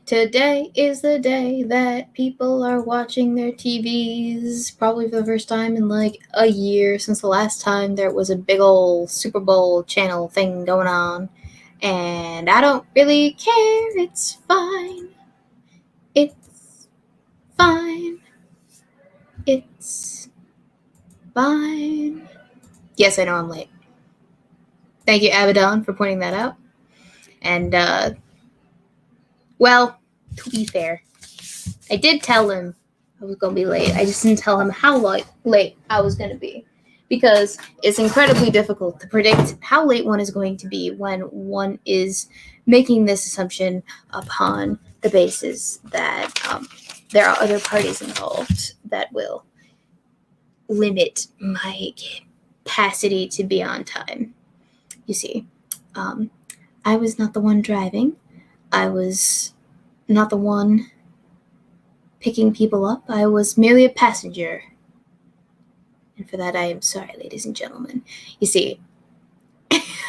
Today is the day that people are watching their TVs, probably for the first time in like a year since the last time there was a big old Super Bowl channel thing going on. And I don't really care, it's fine. It's fine. It's fine. Yes, I know I'm late. Thank you, Abaddon, for pointing that out. And, well, to be fair, I did tell him I was going to be late. I just didn't tell him how late I was going to be. Because it's incredibly difficult to predict how late one is going to be when one is making this assumption upon the basis that there are other parties involved that will limit my capacity to be on time. You see, I was not the one driving. I was not the one picking people up. I was merely a passenger. And for that, I am sorry, ladies and gentlemen. You see,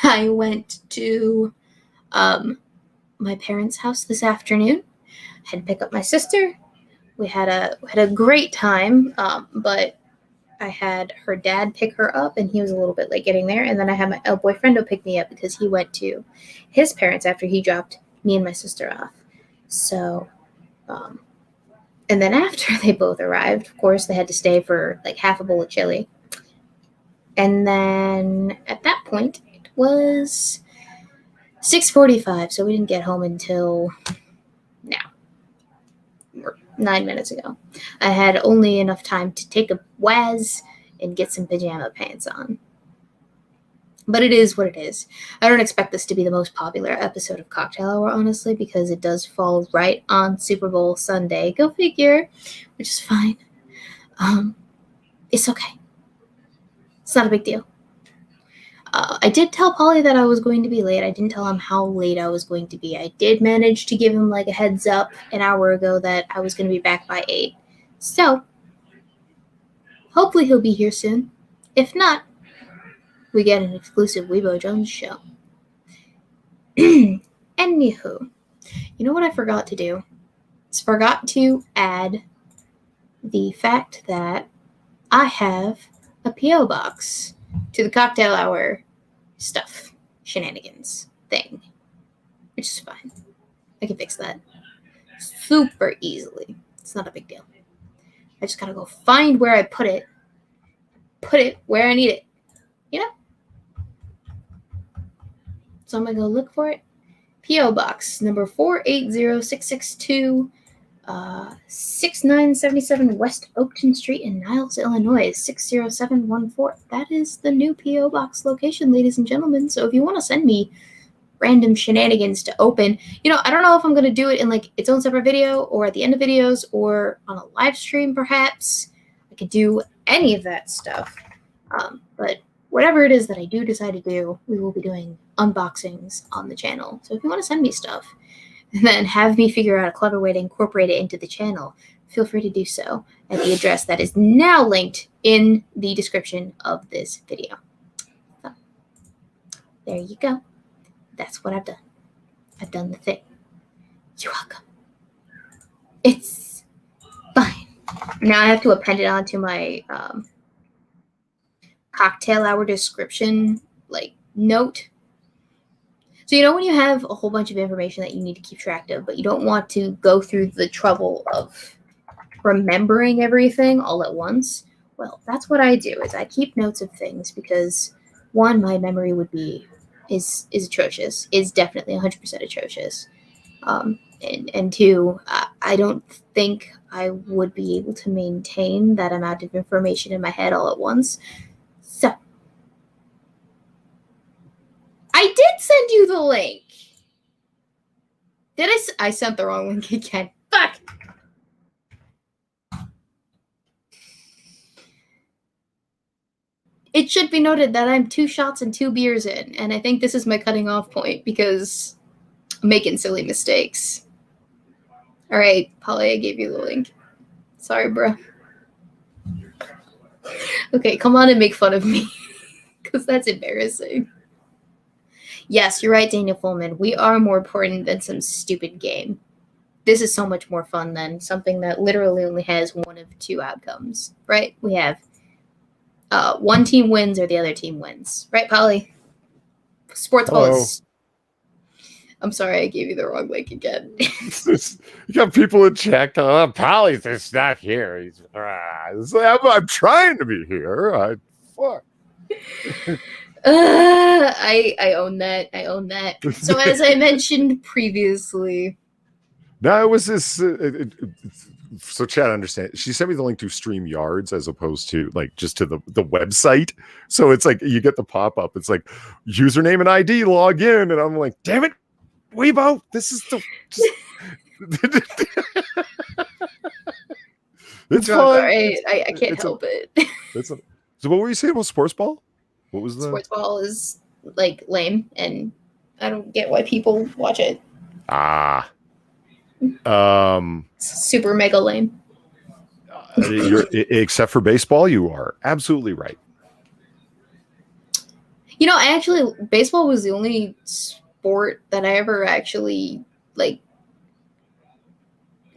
I went to my parents' house this afternoon. I had to pick up my sister. We had a great time, but I had her dad pick her up, and he was a little bit late getting there. And then I had my boyfriend to pick me up because he went to his parents after he dropped me and my sister off. So, and then after they both arrived, of course, they had to stay for like half a bowl of chili. And then at that point, it was 6:45, so we didn't get home until now, 9 minutes ago. I had only enough time to take a waz and get some pajama pants on. But it is what it is. I don't expect this to be the most popular episode of Cocktail Hour, honestly, because it does fall right on Super Bowl Sunday. Go figure, which is fine. It's okay. It's not a big deal. I did tell Polly that I was going to be late. I didn't tell him how late I was going to be. I did manage to give him like a heads up an hour ago that I was going to be back by 8. So, hopefully he'll be here soon. If not, we get an exclusive Weebo Jones show. Anywho, you know what I forgot to do? I forgot to add the fact that I have a P.O. box to the Cocktail Hour stuff, shenanigans thing, which is fine. I can fix that super easily. It's not a big deal. I just gotta go find where I put it where I need it, you know? So I'm gonna go look for it. P.O. Box number 480662, 6977 West Oakton Street in Niles, Illinois, 60714. That is the new P.O. Box location, ladies and gentlemen. So if you want to send me random shenanigans to open, I don't know if I'm going to do it in like its own separate video or at the end of videos or on a live stream, perhaps. I could do any of that stuff. But whatever it is that I do decide to do, we will be doing unboxings on the channel. So if you want to send me stuff and then have me figure out a clever way to incorporate it into the channel, feel free to do so at the address that is now linked in the description of this video. So, there you go. That's what I've done. I've done the thing. You're welcome. It's fine. Now I have to append it onto my Cocktail Hour description note. So when you have a whole bunch of information that you need to keep track of, but you don't want to go through the trouble of remembering everything all at once, well, that's what I do, is I keep notes of things because, one, my memory is atrocious, is definitely 100% atrocious. And two, I don't think I would be able to maintain that amount of information in my head all at once. So, I did send you the link. Did I sent the wrong link again. Fuck. It should be noted that I'm 2 shots and 2 beers in, and I think this is my cutting off point because I'm making silly mistakes. All right, Polly, I gave you the link. Sorry, bro. Okay, come on and make fun of me because that's embarrassing. Yes, you're right, Daniel Fullman. We are more important than some stupid game. this is so much more fun than something that literally only has one of two outcomes, right? We have one team wins or the other team wins, right, Polly? Sports ball Hello. is. I'm sorry, I gave you the wrong link again. You got people in chat going, Polly's just not here. I'm trying to be here. Fuck. I own that. I own that. So as I mentioned previously, No, it was this. So Chad, understand? She sent me the link to StreamYards as opposed to like just to the website. So it's like you get the pop up. It's like username and ID, log in, and I'm like, damn it, Weebo, this is the. It's fun. I can't help it. So what were you saying about sports ball? What was the sports ball is like lame, and I don't get why people watch it. Super mega lame. Except for baseball, you are absolutely right. You know, baseball was the only sport that I ever actually like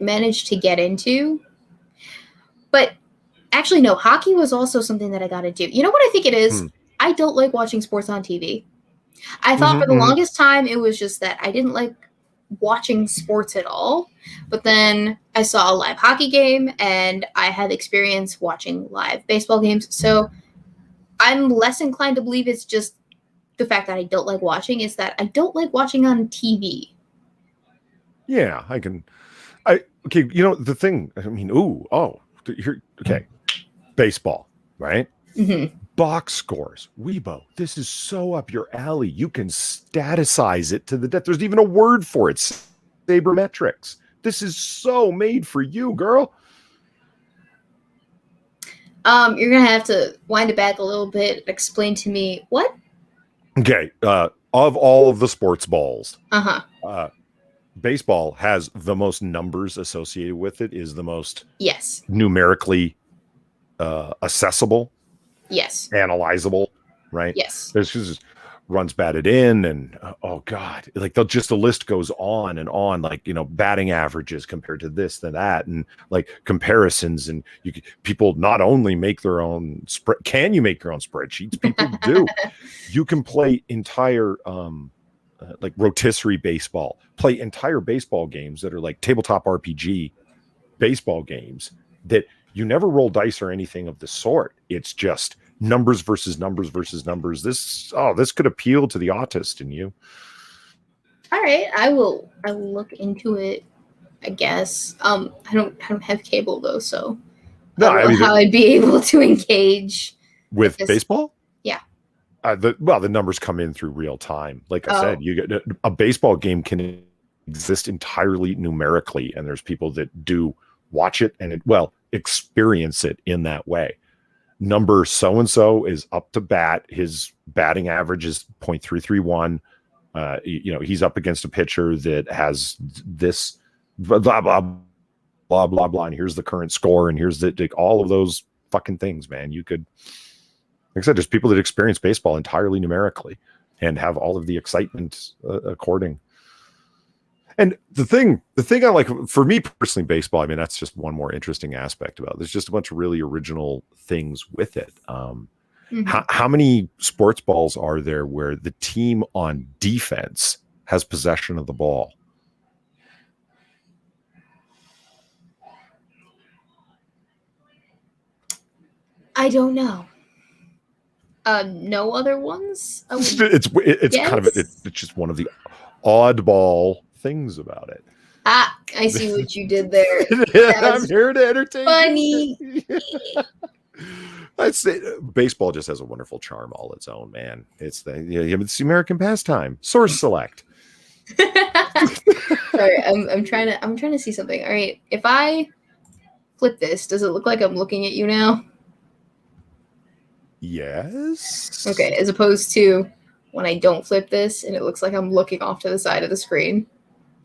managed to get into. But actually, no, hockey was also something that I got into. You know what I think it is? I don't like watching sports on TV. I thought for the longest time it was just that I didn't like watching sports at all. But then I saw a live hockey game and I had experience watching live baseball games. So I'm less inclined to believe it's just the fact that I don't like watching, is that I don't like watching on TV. Yeah, okay, you know, the thing, I mean, okay, baseball, right? Mm-hmm. Box scores, Weebo, this is so up your alley. You can staticize it to the death. There's even a word for it, sabermetrics. This is so made for you, girl. You're gonna have to wind it back a little bit. Explain to me what? Okay, of all of the sports balls, baseball has the most numbers associated with it. Is the most numerically accessible. Yes. Analyzable, right? Yes. There's just runs batted in, and oh god, like the list goes on and on, like, you know, batting averages compared to this, then that, and like comparisons, and people not only make their own can you make your own spreadsheets? People do. You can play entire like rotisserie baseball, play entire baseball games that are like tabletop RPG baseball games that you never roll dice or anything of the sort. It's just numbers versus numbers versus numbers. This could appeal to the autist in you. All right, I will look into it, I guess. I don't have cable though, so I mean, how I'd be able to engage with baseball. Yeah. The numbers come in through real time. Like I said, you get a baseball game can exist entirely numerically, and there's people that do watch it and experience it in that way. Number so and so is up to bat. His batting average is .331. You know, he's up against a pitcher that has this blah blah blah blah blah, and here's the current score, and here's all of those fucking things, man. You could, like I said, there's people that experience baseball entirely numerically and have all of the excitement according. And the thing I like, for me personally, baseball, I mean, that's just one more interesting aspect about it. There's just a bunch of really original things with it. How many sports balls are there where the team on defense has possession of the ball? I don't know. No other ones? It's kind of it's just one of the oddball things about it. I see what you did there. I'm here to entertain. Funny. I'd say baseball just has a wonderful charm all its own, man. It's the American pastime. Source select. Sorry, I'm trying to see something. All right, if I flip this, does it look like I'm looking at you now? Yes. Okay, as opposed to when I don't flip this and it looks like I'm looking off to the side of the screen.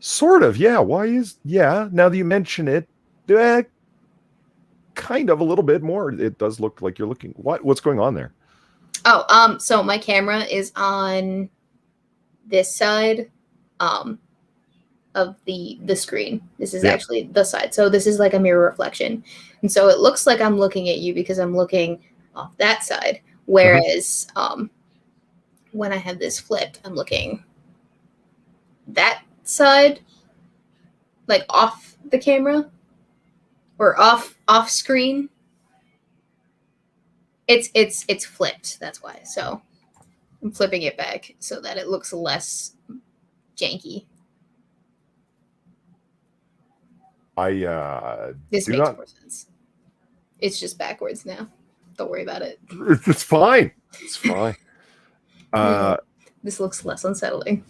Sort of, yeah. Now that you mention it, kind of a little bit more. It does look like you're looking. What's going on there? So my camera is on this side of of the screen. This is actually the side. So this is like a mirror reflection. And so it looks like I'm looking at you because I'm looking off that side. Whereas when I have this flipped, I'm looking that side, like off the camera or off screen. It's flipped. That's why. So I'm flipping it back so that it looks less janky. This makes more sense. It's just backwards now. Don't worry about it. It's fine. It's fine. This looks less unsettling.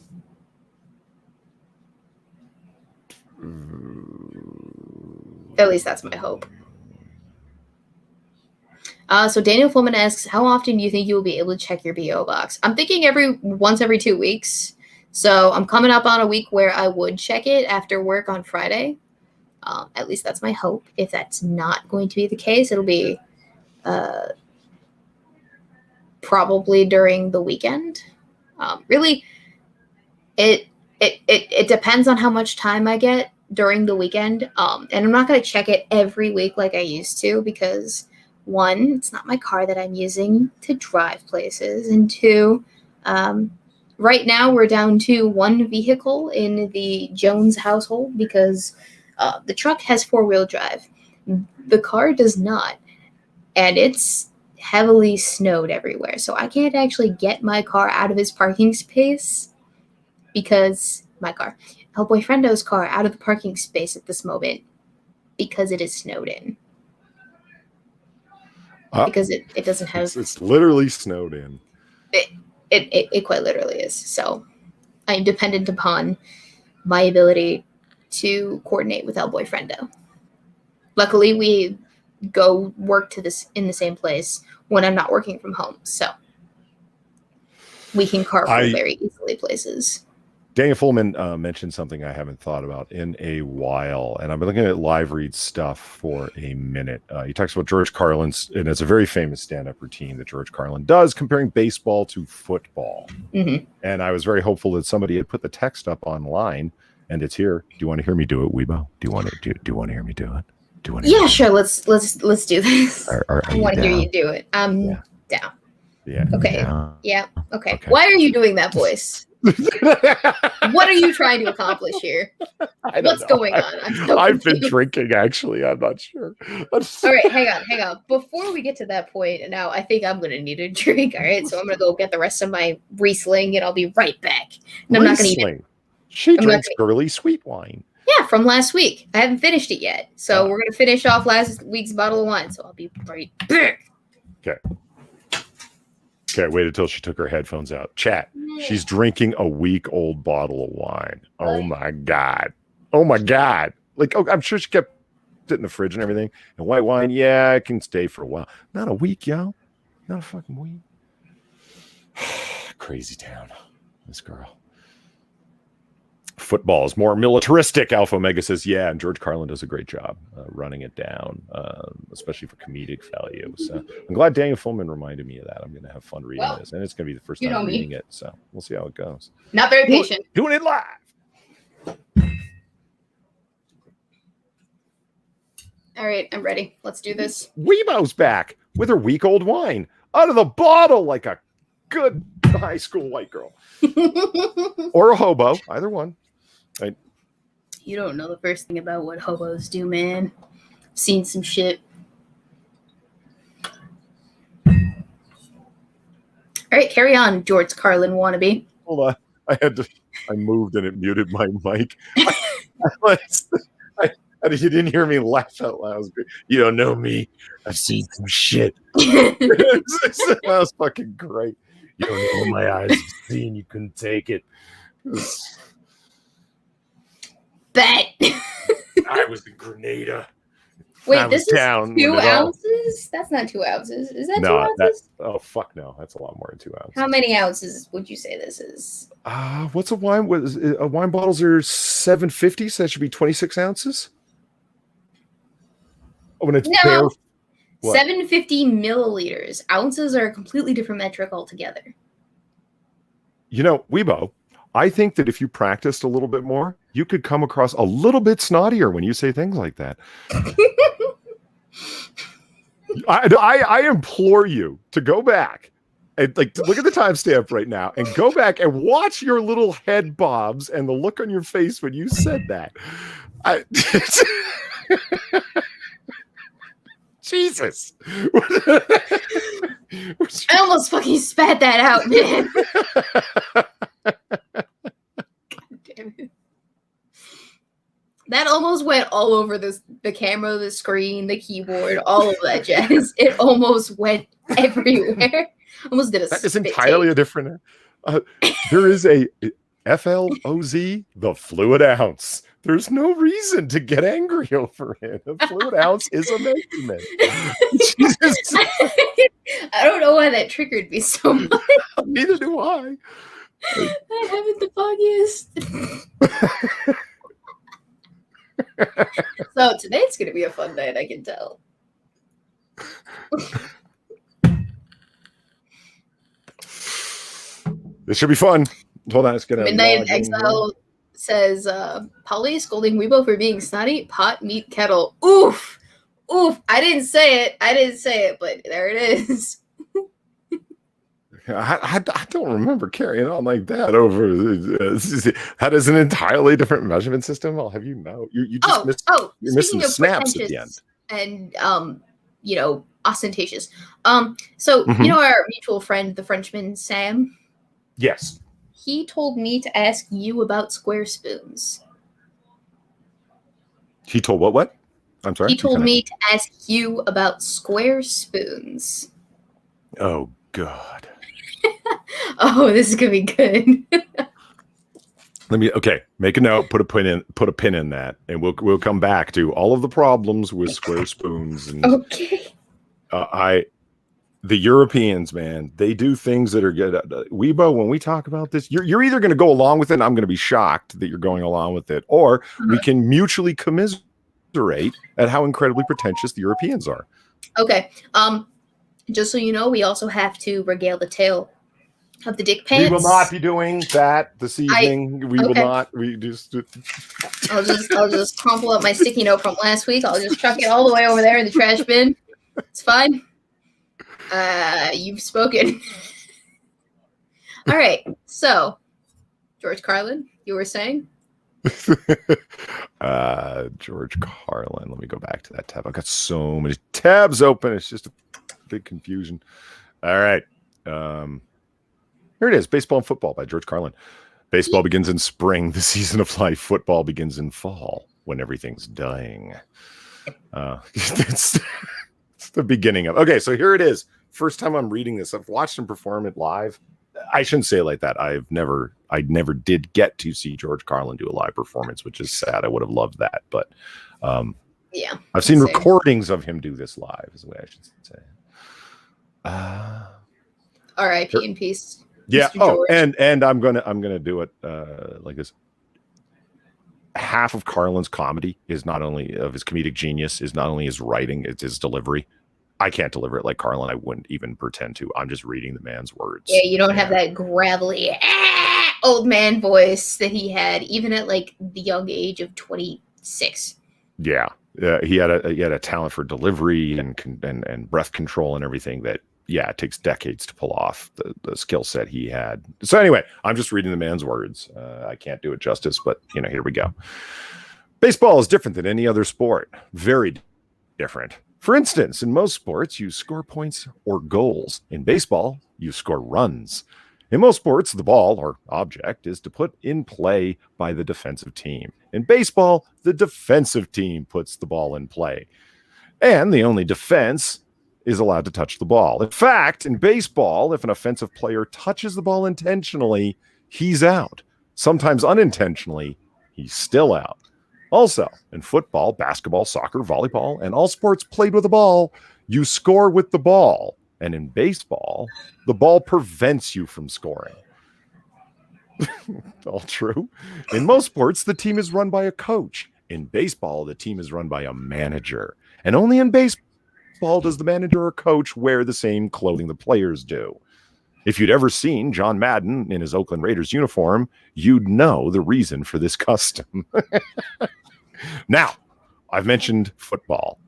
At least that's my hope. So Daniel Fulman asks, how often do you think you will be able to check your BO box? I'm thinking once every 2 weeks. So I'm coming up on a week where I would check it after work on Friday. At least that's my hope. If that's not going to be the case, it'll be probably during the weekend. Really, it depends on how much time I get during the weekend. And I'm not going to check it every week like I used to because, one, it's not my car that I'm using to drive places. And two, right now we're down to one vehicle in the Jones household because the truck has 4-wheel drive. The car does not. And it's heavily snowed everywhere. So I can't actually get my car out of his parking space because El Boyfriendo's car out of the parking space at this moment because it is snowed in. Because it doesn't have... It's literally snowed in. It quite literally is. So I'm dependent upon my ability to coordinate with El Boyfriendo. Luckily, we go work in the same place when I'm not working from home. So we can carpool very easily places. Daniel Fullman mentioned something I haven't thought about in a while, and I've been looking at live read stuff for a minute. He talks about George Carlin's, and it's a very famous stand-up routine that George Carlin does, comparing baseball to football. Mm-hmm. And I was very hopeful that somebody had put the text up online, and it's here. Do you want to hear me do it, Weebo? Do you want to hear me do it? Do you want to? Yeah, sure. Let's do this. I want to hear you do it. Down. Yeah. Okay. Down. Yeah. Okay. Why are you doing that voice? What are you trying to accomplish here? What's going on? I've been drinking, actually. I'm not sure. All right, hang on. Before we get to that point, now I think I'm going to need a drink. All right, so I'm going to go get the rest of my Riesling, and I'll be right back. And I'm not going to eat it. She drinks girly sweet wine. Yeah, from last week. I haven't finished it yet, so we're going to finish off last week's bottle of wine. So I'll be right back. Okay, wait until she took her headphones out. Chat. She's drinking a week-old bottle of wine. Oh my god. Like, I'm sure she kept it in the fridge and everything. And white wine, yeah, it can stay for a while. Not a week, yo. Not a fucking week. Crazy town. This girl. Football is more militaristic, Alpha Omega says. Yeah, and George Carlin does a great job running it down, especially for comedic value. So I'm glad Daniel Fullman reminded me of that. I'm going to have fun reading this, and it's going to be the first time reading it. So we'll see how it goes. Not very patient. Doing it live. All right, I'm ready. Let's do this. Weebo's back with her week-old wine out of the bottle like a good high school white girl. Or a hobo, either one. Right. You don't know the first thing about what hobos do, man. I've seen some shit. All right, carry on, George Carlin wannabe. Hold on. I moved and it muted my mic. You didn't hear me laugh out loud. You don't know me. I've seen some shit. That was fucking great. You don't know my eyes have seen. You couldn't take it. Bet. I was in Grenada. Wait, this is 2 ounces? That's not 2 ounces. Is that 2 ounces? Oh, fuck no. That's a lot more than 2 ounces. How many ounces would you say this is? What's a wine? Wine bottles are 750, so that should be 26 ounces? Oh, when it's bare. 750 milliliters. Ounces are a completely different metric altogether. You know, Weebo, I think that if you practiced a little bit more, you could come across a little bit snottier when you say things like that. I implore you to go back and look at the timestamp right now and go back and watch your little head bobs and the look on your face when you said that. Jesus. I almost fucking spat that out, man. God damn it. That almost went all over the camera, the screen, the keyboard, all of that jazz. It almost went everywhere. Almost did a That is entirely a different. There is a FLOZ, the fluid ounce. There's no reason to get angry over it. The fluid ounce is a measurement. I don't know why that triggered me so much. Neither do I. I haven't the foggiest. So tonight's going to be a fun night, I can tell. This should be fun. Hold on, it's gonna. Midnight in Exile says, Polly scolding Weebo for being snotty, pot, meat, kettle. Oof! Oof! I didn't say it, but there it is. I don't remember carrying on like that over. That is an entirely different measurement system. I'll have you know. You just you're missing the snaps at the end. And ostentatious. So you know our mutual friend, the Frenchman Sam? Yes. He told me to ask you about square spoons. He told what? I'm sorry? He told me to ask you about square spoons. Oh, God. Oh, this is going to be good. Make a note, put a pin in that, and we'll come back to all of the problems with square spoons. And okay. The Europeans, man, they do things that are good. Weebo, when we talk about this, you're either going to go along with it, and I'm going to be shocked that you're going along with it, or we can mutually commiserate at how incredibly pretentious the Europeans are. Okay. Just so you know, we also have to regale the tale of the dick pants. We will not be doing that this evening. We will not. We just. I'll just crumple up my sticky note from last week. I'll just chuck it all the way over there in the trash bin. It's fine. You've spoken. All right. So, George Carlin, you were saying? George Carlin. Let me go back to that tab. I've got so many tabs open. It's just a big confusion. All right. Here it is. Baseball and Football by George Carlin. Baseball begins in spring. The season of life. Football begins in fall when everything's dying. It's the beginning of. Okay, so here it is. First time I'm reading this. I've watched him perform it live. I shouldn't say it like that. I never did get to see George Carlin do a live performance, which is sad. I would have loved that, but yeah, I've seen recordings of him do this live. Is the way I should say. R.I.P. in peace. Yeah. Oh, and I'm gonna do it like this. Half of Carlin's comedy is not only of his comedic genius, is not only his writing, it's his delivery. I can't deliver it like Carlin. I wouldn't even pretend to. I'm just reading the man's words. Yeah, you don't have that gravelly old man voice that he had, even at like the young age of 26. Yeah, he had a talent for delivery and breath control and everything that. Yeah, it takes decades to pull off the skill set he had. So anyway, I'm just reading the man's words. I can't do it justice, but here we go. Baseball is different than any other sport. Very different. For instance, in most sports, you score points or goals. In baseball, you score runs. In most sports, the ball or object is to put in play by the defensive team. In baseball, the defensive team puts the ball in play. And the only defense is allowed to touch the ball. In fact, in baseball, if an offensive player touches the ball intentionally, he's out. Sometimes unintentionally, he's still out. Also, in football, basketball, soccer, volleyball, and all sports played with a ball, you score with the ball. And in baseball, the ball prevents you from scoring. All true. In most sports, the team is run by a coach. In baseball, the team is run by a manager. And only in baseball does the manager or coach wear the same clothing the players do. If you'd ever seen John Madden in his Oakland Raiders uniform, you'd know the reason for this custom. Now, I've mentioned football.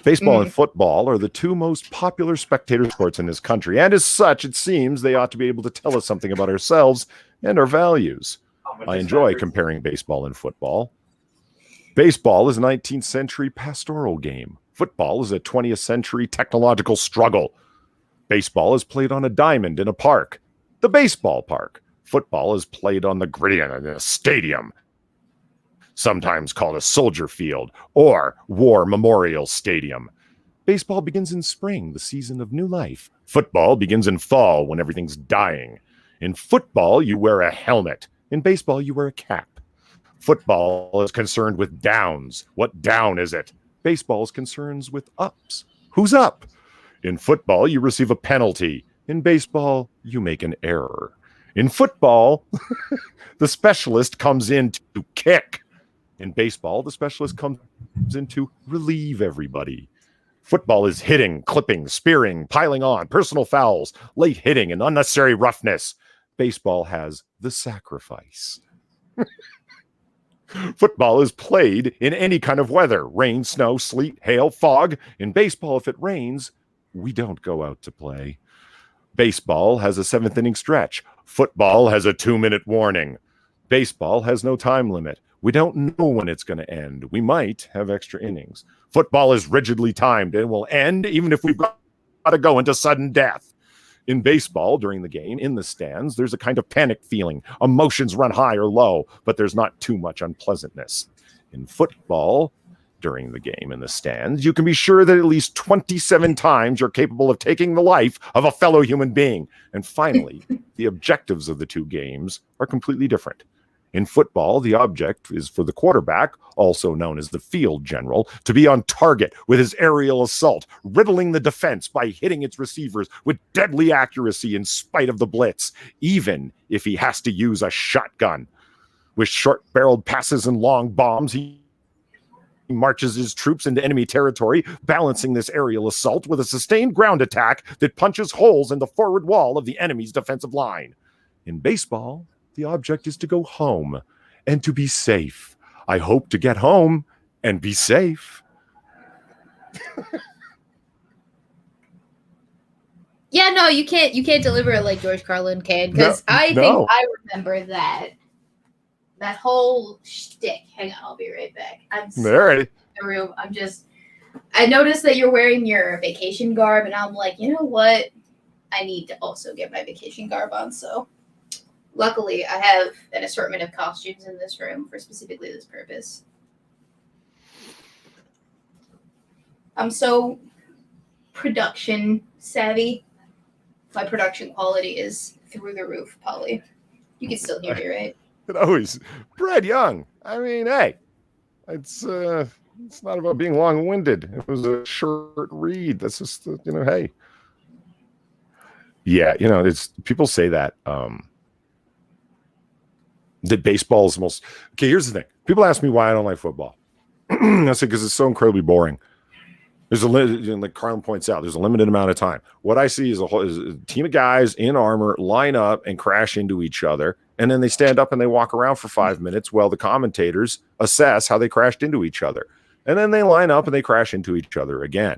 Baseball and football are the two most popular spectator sports in this country, and as such, it seems they ought to be able to tell us something about ourselves and our values. I enjoy comparing baseball and football. Baseball is a 19th century pastoral game. Football is a 20th century technological struggle. Baseball is played on a diamond in a park, the baseball park. Football is played on the gridiron in a stadium, sometimes called a soldier field or War Memorial Stadium. Baseball begins in spring, the season of new life. Football begins in fall when everything's dying. In football, you wear a helmet. In baseball, you wear a cap. Football is concerned with downs. What down is it? Baseball is concerned with ups. Who's up? In football, you receive a penalty. In baseball, you make an error. In football, the specialist comes in to kick. In baseball, the specialist comes in to relieve everybody. Football is hitting, clipping, spearing, piling on, personal fouls, late hitting, and unnecessary roughness. Baseball has the sacrifice. Football is played in any kind of weather: rain, snow, sleet, hail, fog. In baseball, if it rains, we don't go out to play. Baseball has a 7th inning stretch. Football has a 2-minute warning. Baseball has no time limit. We don't know when it's going to end. We might have extra innings. Football is rigidly timed and will end even if we've got to go into sudden death. In baseball, during the game, in the stands, there's a kind of panic feeling. Emotions run high or low, but there's not too much unpleasantness. In football, during the game in the stands, you can be sure that at least 27 times you're capable of taking the life of a fellow human being. And finally, the objectives of the two games are completely different. In football, the object is for the quarterback, also known as the field general, to be on target with his aerial assault, riddling the defense by hitting its receivers with deadly accuracy in spite of the blitz, even if he has to use a shotgun. With short-barreled passes and long bombs, he marches his troops into enemy territory, balancing this aerial assault with a sustained ground attack that punches holes in the forward wall of the enemy's defensive line. In baseball, the object is to go home and to be safe. I hope to get home and be safe. Yeah, no, you can't deliver it like George Carlin can, because I think I remember that whole shtick. Hang on, I'll be right back. I noticed that you're wearing your vacation garb, and I'm like, you know what? I need to also get my vacation garb on, so luckily, I have an assortment of costumes in this room for specifically this purpose. I'm so production savvy. My production quality is through the roof, Polly. You can still hear me, right? It always, Brad Young. I mean, hey, it's not about being long-winded. It was a short read. That's just, hey. Yeah, it's people say that. That baseball is the most. Okay, here's the thing. People ask me why I don't like football. I say because it's so incredibly boring. There's like Carlin points out, there's a limited amount of time. What I see is a team of guys in armor line up and crash into each other, and then they stand up and they walk around for 5 minutes while the commentators assess how they crashed into each other, and then they line up and they crash into each other again.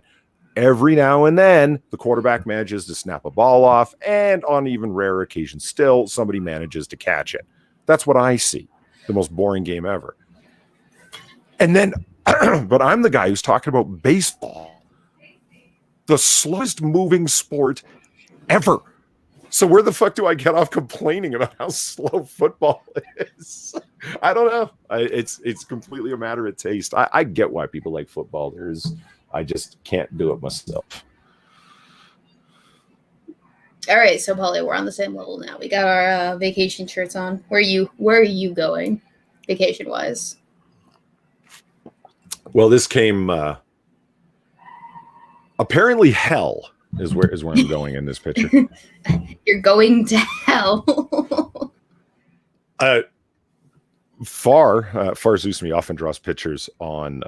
Every now and then, the quarterback manages to snap a ball off, and on even rarer occasions still, somebody manages to catch it. That's what I see. The most boring game ever. And then, but I'm the guy who's talking about baseball, the slowest moving sport ever. So where the fuck do I get off complaining about how slow football is? I don't know. It's completely a matter of taste. I get why people like football. I just can't do it myself. All right, so Polly, we're on the same level now. We got our vacation shirts on. Where are you going, vacation wise? Well, this came. Apparently, hell is where I'm going in this picture. You're going to hell. Far Zeus me often draws pictures on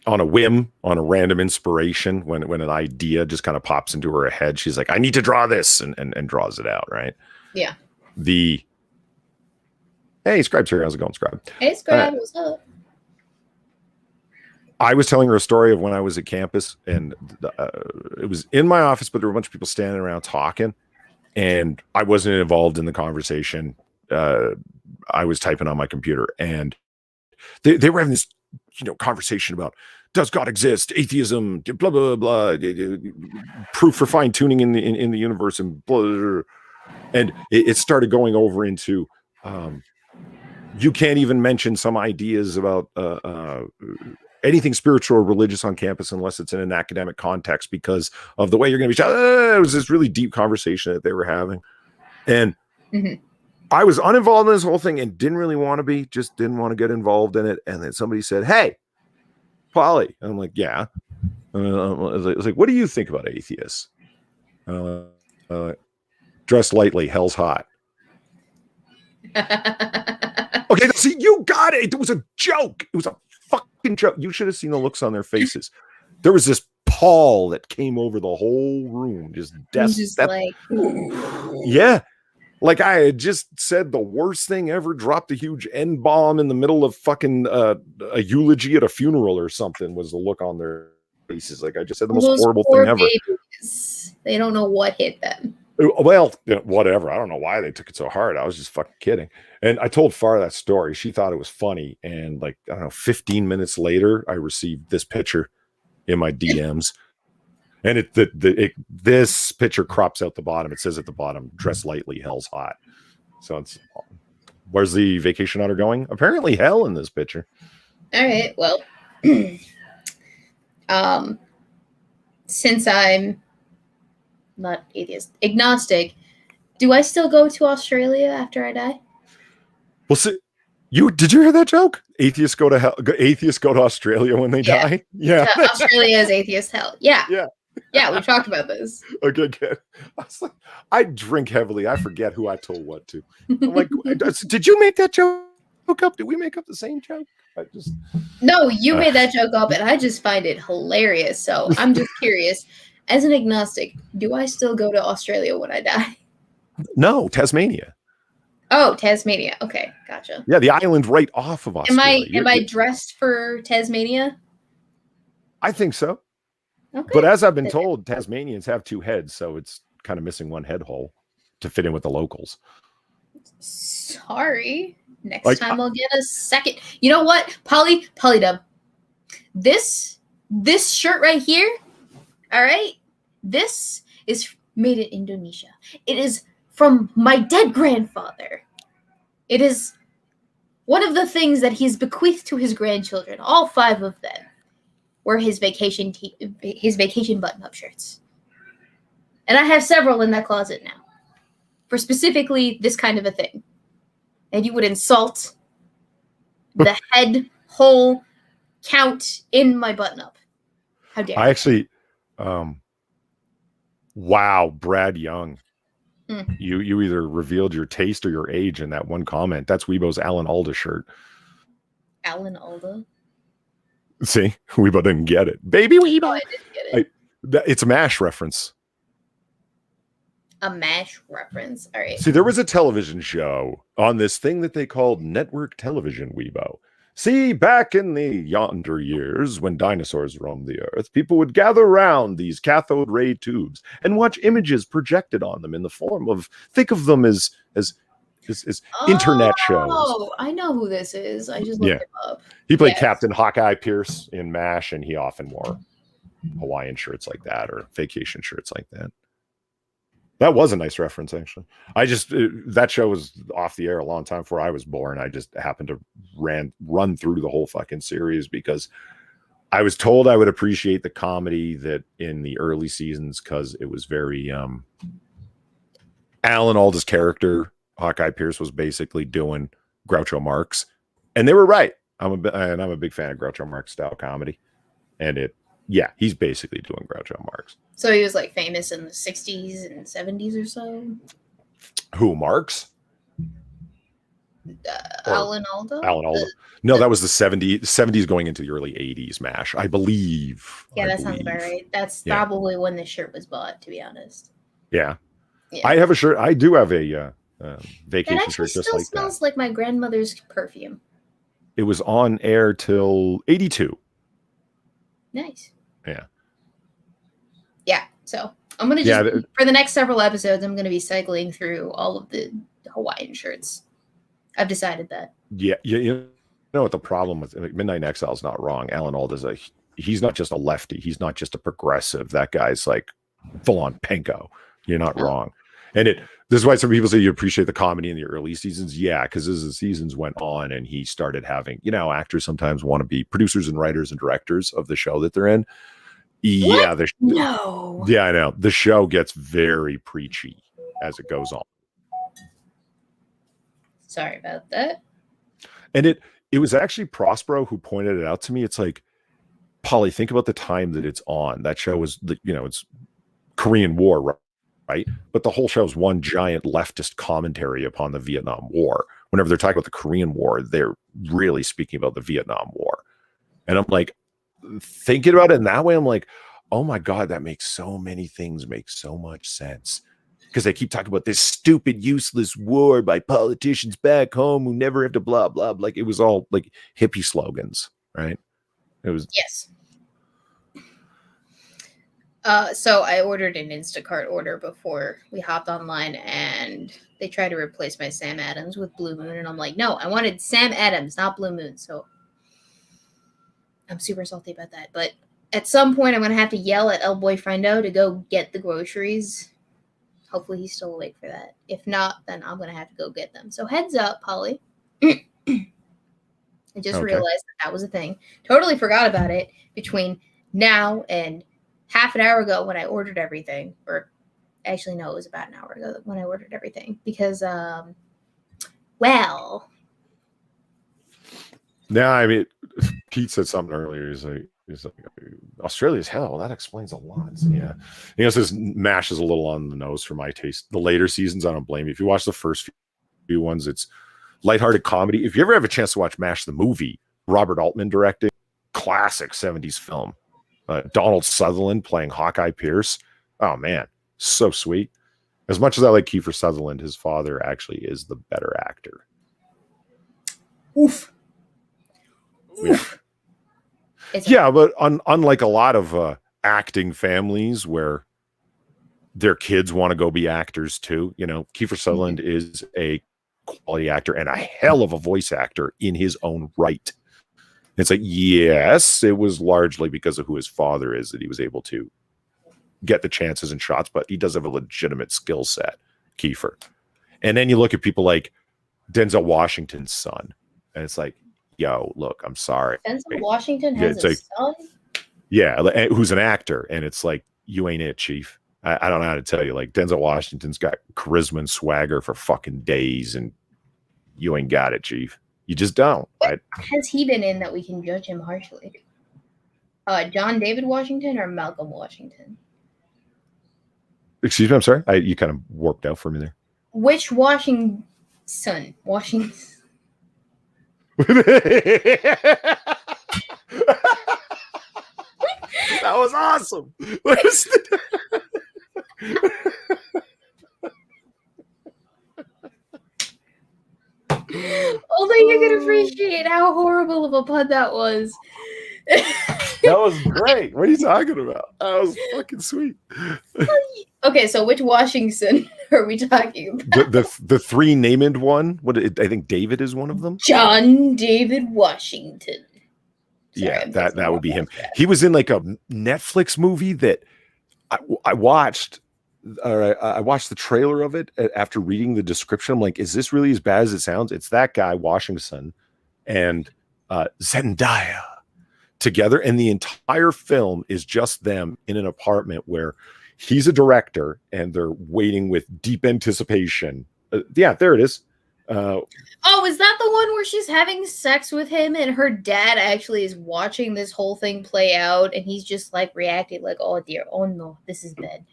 on a whim, on a random inspiration, when an idea just kind of pops into her head, she's like, I need to draw this, and draws it out, right? Yeah. Hey, Scribe's here. How's it going, Scribe? Hey, Scribe, what's up? I was telling her a story of when I was at campus, and it was in my office, but there were a bunch of people standing around talking, and I wasn't involved in the conversation. I was typing on my computer, and they were having this, conversation about, does God exist? Atheism, blah blah blah, proof for fine tuning in the universe, and blah, blah, blah. And it started going over into, you can't even mention some ideas about anything spiritual or religious on campus unless it's in an academic context because of the way you're going to be. It was this really deep conversation that they were having, and I was uninvolved in this whole thing and didn't really want to be, just didn't want to get involved in it. And then somebody said, hey, Polly. And I'm like, yeah. I was like, what do you think about atheists? Dress lightly, hell's hot. Okay, see, you got it. It was a joke. It was a fucking joke. You should have seen the looks on their faces. There was this pall that came over the whole room, just death. Like, yeah. Like I had just said the worst thing ever, dropped a huge N-bomb in the middle of fucking a eulogy at a funeral or something, was the look on their faces. Like I just said the most horrible thing ever. Babies. They don't know what hit them. Well, whatever. I don't know why they took it so hard. I was just fucking kidding. And I told Farah that story. She thought it was funny. And like, I don't know, 15 minutes later, I received this picture in my DMs. And this picture crops out the bottom. It says at the bottom, dress lightly, hell's hot. So it's, where's the vacation otter going? Apparently hell in this picture. All right. Well, since I'm not atheist, agnostic, do I still go to Australia after I die? Well, did you hear that joke? Atheists go to hell. Atheists go to Australia when they die. Yeah. Australia is atheist hell. Yeah. Yeah. Yeah, we talked about this. Okay, good. I was like, I drink heavily. I forget who I told what to. I'm like, did you make that joke up? Did we make up the same joke? No, you made that joke up, and I just find it hilarious. So I'm just curious. As an agnostic, do I still go to Australia when I die? No, Tasmania. Oh, Tasmania. Okay, gotcha. Yeah, the island right off of Australia. Am I dressed for Tasmania? I think so. Okay. But as I've been told, Tasmanians have two heads, so it's kind of missing one head hole to fit in with the locals. Sorry. Next time I'll get a second. You know what? Polydub. This shirt right here, all right? This is made in Indonesia. It is from my dead grandfather. It is one of the things that he's bequeathed to his grandchildren, all 5 of them. Were his vacation button-up shirts. And I have several in that closet now for specifically this kind of a thing. And you would insult the head hole count in my button-up. How dare you? I actually, wow, Brad Young. You either revealed your taste or your age in that one comment. That's Weebo's Alan Alda shirt. Alan Alda? See, Weebo didn't get it. Baby Weebo. Oh, I didn't get it. It's a MASH reference. A MASH reference. All right. See, there was a television show on this thing that they called network television, Weebo. See, back in the yonder years when dinosaurs roamed the earth, people would gather around these cathode ray tubes and watch images projected on them in the form of, think of them as internet shows. Oh, I know who this is. I just looked him up. He played Captain Hawkeye Pierce in MASH, and he often wore Hawaiian shirts like that or vacation shirts like that. That was a nice reference, actually. That show was off the air a long time before I was born. I just happened to run through the whole fucking series because I was told I would appreciate the comedy that in the early seasons because it was very Alan Alda's character. Hawkeye Pierce was basically doing Groucho Marx, and they were right. I'm a big fan of Groucho Marx style comedy, and he's basically doing Groucho Marx. So he was like famous in the 60s and 70s or so. Who, Marx? Alan Alda. Alan Alda. No, that was the 70s going into the early 80s MASH, I believe. Yeah, that sounds about right. That's probably when the shirt was bought, to be honest. Yeah. I have a shirt. I do have a vacation shirt just still like smells like my grandmother's perfume. It was on air till 82. Nice. Yeah. Yeah. So I'm going to just, for the next several episodes, I'm going to be cycling through all of the Hawaiian shirts. I've decided that. Yeah. You know what the problem with Midnight in Exile is not wrong. Alan Alda's he's not just a lefty. He's not just a progressive. That guy's like full on panko. You're not wrong. And this is why some people say you appreciate the comedy in the early seasons. Yeah, because as the seasons went on and he started having, actors sometimes want to be producers and writers and directors of the show that they're in. Yeah, no. Yeah, I know. The show gets very preachy as it goes on. Sorry about that. And it was actually Prospero who pointed it out to me. It's like, Polly, think about the time that it's on. That show was, it's Korean War, right? But the whole show is one giant leftist commentary upon the Vietnam War. Whenever they're talking about the Korean War, they're really speaking about the Vietnam War. And I'm like, thinking about it in that way, I'm like, oh my God, that makes so many things make so much sense. Because they keep talking about this stupid, useless war by politicians back home who never have to blah, blah. Like it was all like hippie slogans, right? It was. Yes. So I ordered an Instacart order before we hopped online, and they tried to replace my Sam Adams with Blue Moon, and I'm like, no, I wanted Sam Adams, not Blue Moon. So I'm super salty about that. But at some point, I'm gonna have to yell at El Boyfriendo to go get the groceries. Hopefully, he's still awake for that. If not, then I'm gonna have to go get them. So heads up, Polly. I just realized that was a thing. Totally forgot about it between now and half an hour ago when I ordered everything, or actually, no, it was about an hour ago when I ordered everything because, well. No, I mean, Pete said something earlier. He's like, Australia's hell. Well, that explains a lot. So, yeah. This MASH is a little on the nose for my taste. The later seasons, I don't blame you. If you watch the first few ones, it's lighthearted comedy. If you ever have a chance to watch MASH the movie, Robert Altman directing, classic 70s film. Donald Sutherland playing Hawkeye Pierce. Oh man, so sweet. As much as I like Kiefer Sutherland, his father actually is the better actor. Oof. Yeah, but unlike a lot of acting families where their kids want to go be actors too, Kiefer Sutherland is a quality actor and a hell of a voice actor in his own right. It's like, yes, it was largely because of who his father is that he was able to get the chances and shots, but he does have a legitimate skill set, Kiefer. And then you look at people like Denzel Washington's son, and it's like, yo, look, I'm sorry. Denzel Washington has a son? Yeah, who's an actor, and it's like, you ain't it, Chief. I don't know how to tell you. Like, Denzel Washington's got charisma and swagger for fucking days, and you ain't got it, Chief. You just don't. What has he been in that we can judge him harshly? John David Washington or Malcolm Washington? Excuse me, I'm sorry. You kind of warped out for me there. Which Washington? That was awesome. Although you can appreciate how horrible of a pun that was. That was great. What are you talking about? That was fucking sweet. Okay, so which Washington are we talking about? The three named one. I think David is one of them. John David Washington. Sorry, yeah, that would be him. He was in like a Netflix movie that I watched. I watched the trailer of it after reading the description. I'm like, is this really as bad as it sounds? It's that guy, Washington, and Zendaya together. And the entire film is just them in an apartment where he's a director and they're waiting with deep anticipation. Yeah, there it is. Oh, is that the one where she's having sex with him and her dad actually is watching this whole thing play out and he's just like reacting like, oh dear, oh no, this is bad.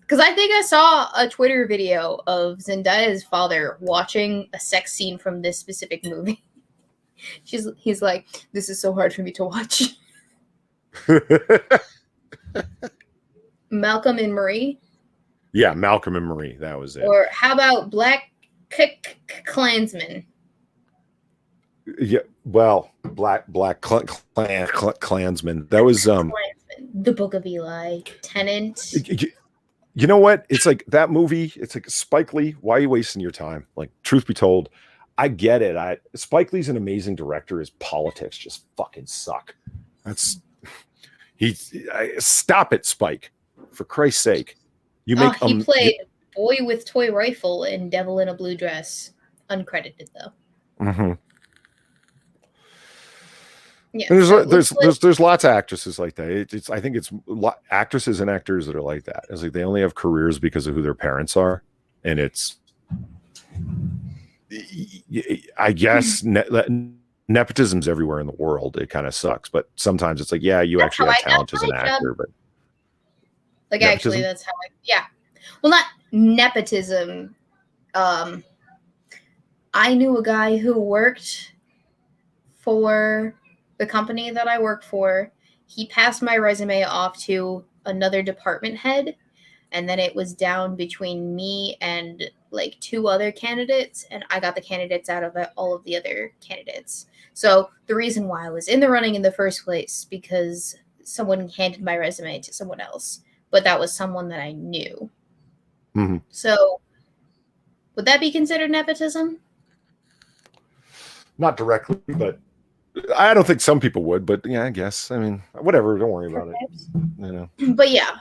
Because I think I saw a Twitter video of Zendaya's father watching a sex scene from this specific movie. He's like, this is so hard for me to watch. Malcolm and Marie? Yeah, Malcolm and Marie. That was it. Or how about Black Klansman? Yeah, well, Black Klansman. That was Klansman. The Book of Eli, Tenant. You know what? It's like that movie. It's like Spike Lee. Why are you wasting your time? Like, truth be told, I get it. Spike Lee's an amazing director. His politics just fucking suck. Stop it, Spike. For Christ's sake. He played Boy with Toy Rifle in Devil in a Blue Dress. Uncredited though. Mm-hmm. Yeah, there's lots of actresses like that. I think it's actresses and actors that are like that. It's like they only have careers because of who their parents are, and it's, I guess, nepotism's everywhere in the world. It kind of sucks, but sometimes it's like, yeah, you actually have talent as an actor, but like nepotism? Actually, that's how well, not nepotism. I knew a guy who worked for the company that I work for. He passed my resume off to another department head, and then it was down between me and like 2 other candidates, and I got the candidates out of all of the other candidates. So the reason why I was in the running in the first place, because someone handed my resume to someone else, but that was someone that I knew. Mm-hmm. So would that be considered nepotism? Not directly, but I don't think some people would, but yeah, I guess. I mean, whatever. Don't worry about it. You know. But yeah,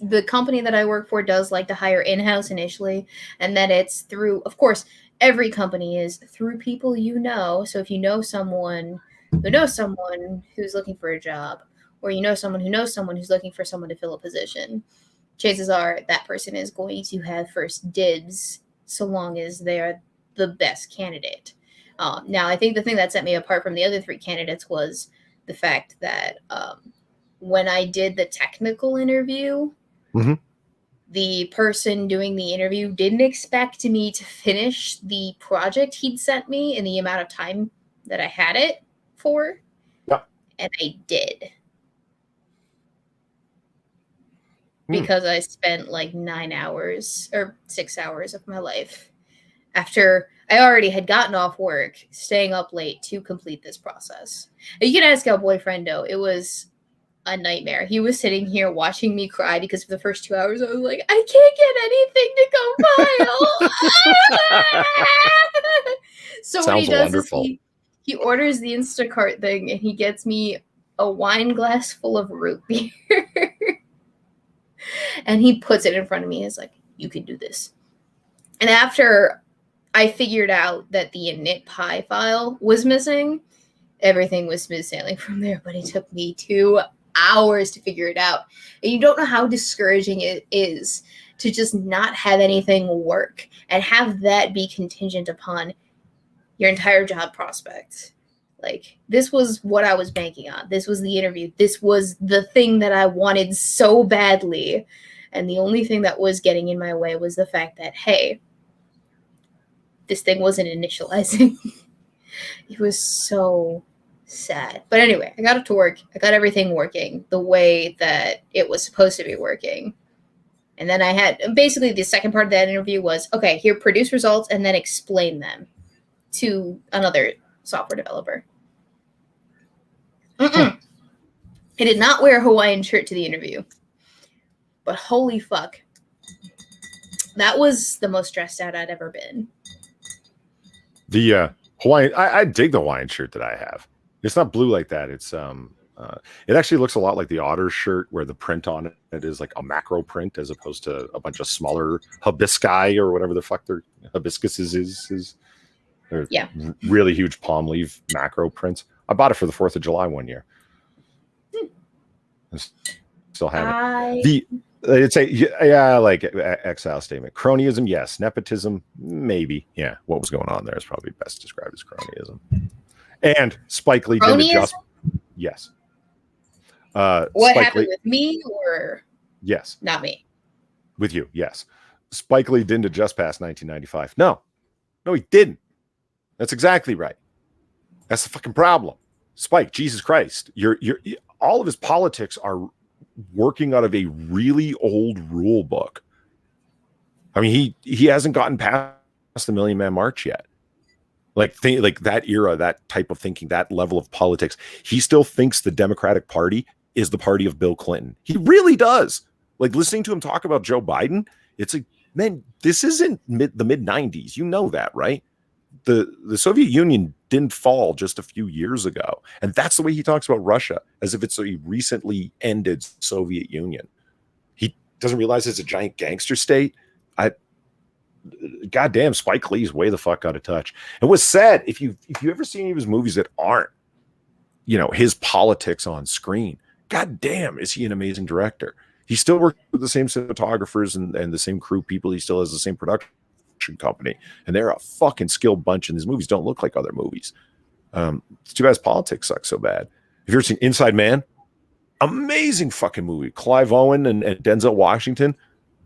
the company that I work for does like to hire in-house initially, and then it's through, of course, every company is through people you know. So if you know someone who knows someone who's looking for a job, or you know someone who knows someone who's looking for someone to fill a position, chances are that person is going to have first dibs so long as they're the best candidate. Now, I think the thing that set me apart from the other 3 candidates was the fact that when I did the technical interview, mm-hmm. the person doing the interview didn't expect me to finish the project he'd sent me in the amount of time that I had it for. Yeah. And I did. Because I spent like 9 hours or 6 hours of my life after I already had gotten off work, staying up late to complete this process. And you can ask our boyfriend, though. It was a nightmare. He was sitting here watching me cry because for the first 2 hours, I was like, I can't get anything to compile. So Sounds what he does wonderful. is he orders the Instacart thing, and he gets me a wine glass full of root beer. And he puts it in front of me. He's like, you can do this. And after I figured out that the init py file was missing, everything was smooth sailing from there. But it took me 2 hours to figure it out. And you don't know how discouraging it is to just not have anything work and have that be contingent upon your entire job prospect. Like, this was what I was banking on. This was the interview. This was the thing that I wanted so badly. And the only thing that was getting in my way was the fact that, hey, this thing wasn't initializing. It was so sad. But anyway, I got it to work. I got everything working the way that it was supposed to be working. And then I had, basically the second part of that interview was, okay, here, produce results and then explain them to another software developer. I did not wear a Hawaiian shirt to the interview. But holy fuck. That was the most stressed out I'd ever been. The Hawaiian, I dig the Hawaiian shirt that I have. It's not blue like that. It's it actually looks a lot like the Otter shirt, where the print on it is like a macro print as opposed to a bunch of smaller hibisci or whatever the fuck their hibiscuses is. They're really huge palm leaf macro prints. I bought it for the 4th of July one year. Still have it. It's a like exile statement. Cronyism, yes. Nepotism, maybe. Yeah, what was going on there is probably best described as cronyism. And Spike Lee didn't adjust. Yes. What Spike happened with me, or yes, not me? With you, yes. Spike Lee didn't adjust past 1995. No, he didn't. That's exactly right. That's the fucking problem. Spike, Jesus Christ. You're all of his politics are working out of a really old rule book. I mean, he hasn't gotten past the Million Man March yet. Like that era, that type of thinking, that level of politics. He still thinks the Democratic Party is the party of Bill Clinton. He really does. Like listening to him talk about Joe Biden, it's like, man, this isn't the mid 90s. You know that, right? The Soviet Union didn't fall just a few years ago. And that's the way he talks about Russia, as if it's a recently ended Soviet Union. He doesn't realize it's a giant gangster state. Goddamn, Spike Lee's way the fuck out of touch. And what's sad, if you ever see any of his movies that aren't, his politics on screen, goddamn, is he an amazing director. He still works with the same cinematographers and the same crew people. He still has the same production company, and they're a fucking skilled bunch, and his movies don't look like other movies. It's too bad his politics suck so bad. Have you ever seen Inside Man? Amazing fucking movie. Clive Owen and Denzel Washington,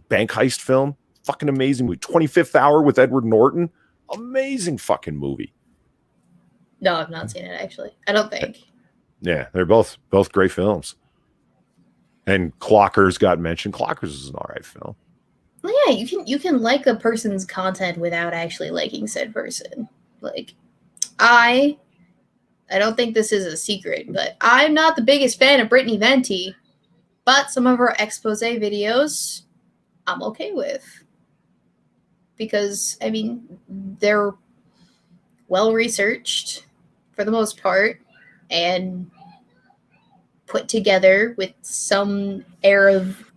bank heist film. Fucking amazing movie. 25th Hour with Edward Norton. Amazing fucking movie. No, I've not seen it actually. I don't think. Yeah, they're both great films. And Clockers got mentioned. Clockers is an alright film. Well, yeah, you can like a person's content without actually liking said person. Like, I don't think this is a secret, but I'm not the biggest fan of Brittany Venti, but some of her expose videos I'm okay with. Because, I mean, they're well researched for the most part and put together with some air of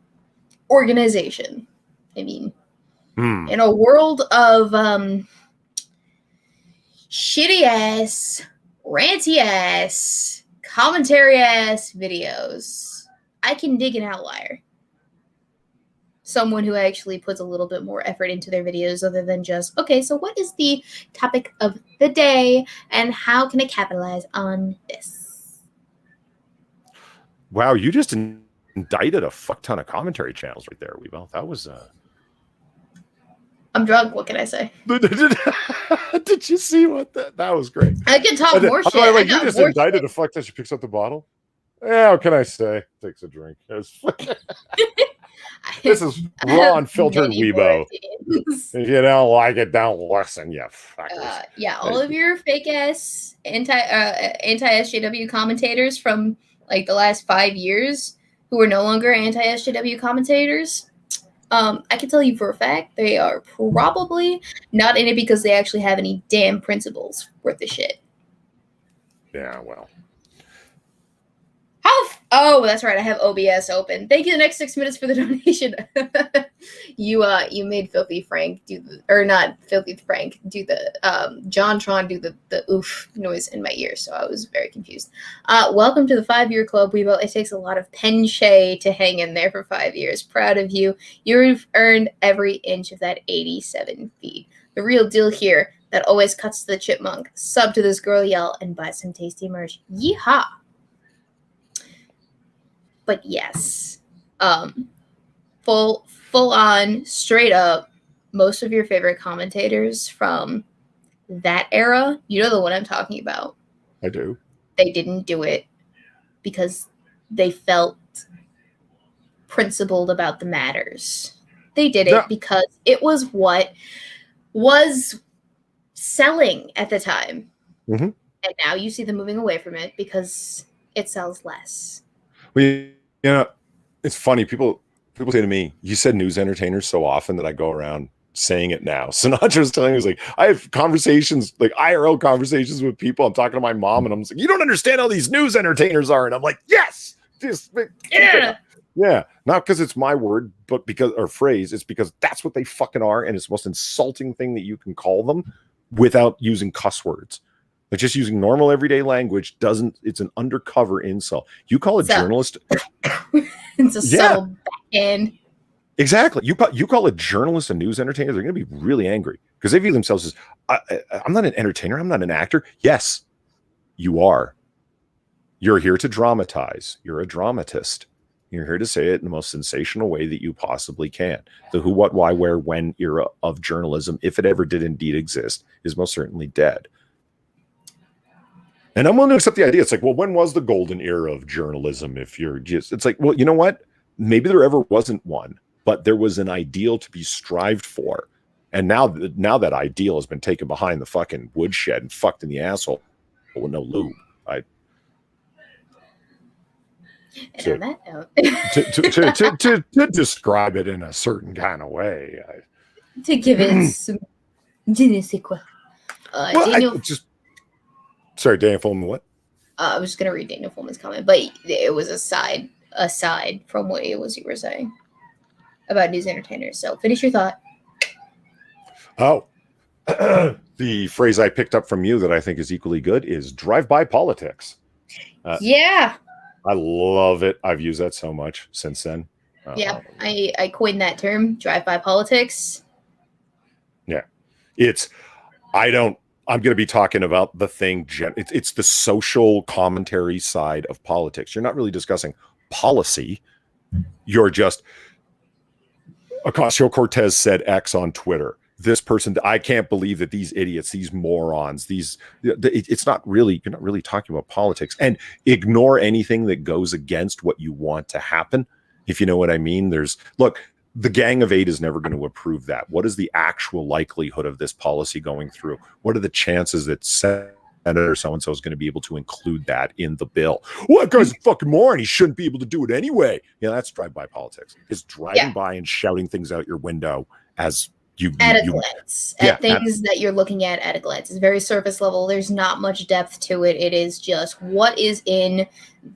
organization. I mean, in a world of shitty ass, ranty ass, commentary ass videos, I can dig an outlier. Someone who actually puts a little bit more effort into their videos other than just, okay, so what is the topic of the day and how can I capitalize on this? Wow, you just indicted a fuck ton of commentary channels right there, Weebo. That was I'm drunk. What can I say? Did you see what that was great? I can talk more shit. Like, you just indicted a fuck that she picks up the bottle. Yeah, what can I say? Takes a drink. This is raw unfiltered Weebo. If you don't like it, don't listen. Yeah, yeah. All of your fake ass anti SJW commentators from like the last 5 years who are no longer anti SJW commentators. I can tell you for a fact they are probably not in it because they actually have any damn principles worth the shit. Yeah, well. Oh, that's right. I have OBS open. Thank you. The next 6 minutes for the donation. You made Filthy Frank do the, or not Filthy Frank do the JonTron do the oof noise in my ear, so I was very confused. Welcome to the 5-year club, Weebo. It takes a lot of penche to hang in there for 5 years. Proud of you. You've earned every inch of that 87 feet. The real deal here that always cuts to the chipmunk. Sub to this girl yell and buy some tasty merch. Yeehaw. But yes, full on, straight up, most of your favorite commentators from that era, you know the one I'm talking about. I do. They didn't do it because they felt principled about the matters. They did it because it was what was selling at the time. Mm-hmm. And now you see them moving away from it because it sells less. Well, it's funny. People say to me, you said news entertainers so often that I go around saying it now. Sinatra was telling me, like, I have conversations, like IRL conversations with people. I'm talking to my mom and I'm like, you don't understand how these news entertainers are. And I'm like, yes, yeah. Not because it's my word, but because, or phrase, it's because that's what they fucking are. And it's the most insulting thing that you can call them without using cuss words. Like just using normal everyday language it's an undercover insult. You call a journalist. It's a subtle back end. Exactly. You call a journalist a news entertainer, they're going to be really angry because they view themselves as, I'm not an entertainer. I'm not an actor. Yes, you are. You're here to dramatize. You're a dramatist. You're here to say it in the most sensational way that you possibly can. The who, what, why, where, when era of journalism, if it ever did indeed exist, is most certainly dead. And I'm willing to accept the idea. It's like, well, when was the golden era of journalism? If you're just, it's like, well, you know what? Maybe there ever wasn't one, but there was an ideal to be strived for. And now that ideal has been taken behind the fucking woodshed and fucked in the asshole with no lube. And on that note, to describe it in a certain kind of way, to give it some je ne sais quoi. Daniel, sorry, Daniel Fulman. What? I was just gonna read Daniel Fulman's comment, but it was aside from what it was you were saying about news entertainers. So finish your thought. Oh, the phrase I picked up from you that I think is equally good is drive-by politics. Yeah. I love it. I've used that so much since then. Yeah, I coined that term, drive-by politics. Yeah. I'm going to be talking about the thing. It's the social commentary side of politics. You're not really discussing policy. You're just, Ocasio-Cortez said X on Twitter. This person, I can't believe that these idiots, these morons, it's not really, you're not really talking about politics. And ignore anything that goes against what you want to happen, if you know what I mean. The Gang of Eight is never going to approve that. What is the actual likelihood of this policy going through? What are the chances that Senator so-and-so is going to be able to include that in the bill? Well, that guy's a fucking moron. He shouldn't be able to do it anyway. Yeah, that's drive-by politics. It's driving by and shouting things out your window as at a glance, things that you're looking at a glance. It's very surface level. There's not much depth to it. It is just what is in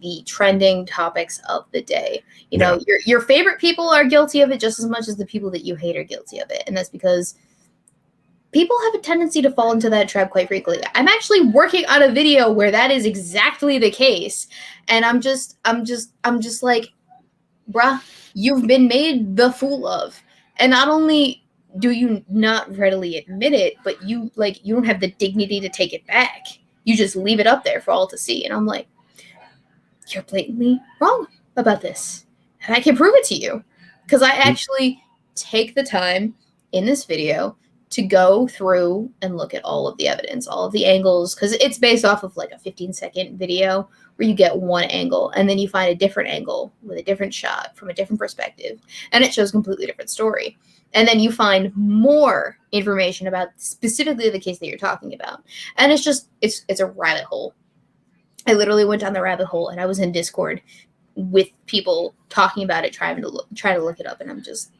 the trending topics of the day. You know, your favorite people are guilty of it just as much as the people that you hate are guilty of it. And that's because people have a tendency to fall into that trap quite frequently. I'm actually working on a video where that is exactly the case. And I'm just like, bruh, you've been made the fool of. And not only do you not readily admit it, but you don't have the dignity to take it back. You just leave it up there for all to see. And I'm like, you're blatantly wrong about this. And I can prove it to you. Because I actually take the time in this video to go through and look at all of the evidence, all of the angles, because it's based off of like a 15-second video where you get one angle and then you find a different angle with a different shot from a different perspective. And it shows a completely different story. And then you find more information about specifically the case that you're talking about. And it's just, it's a rabbit hole. I literally went down the rabbit hole and I was in Discord with people talking about it, trying to look it up. And I'm just,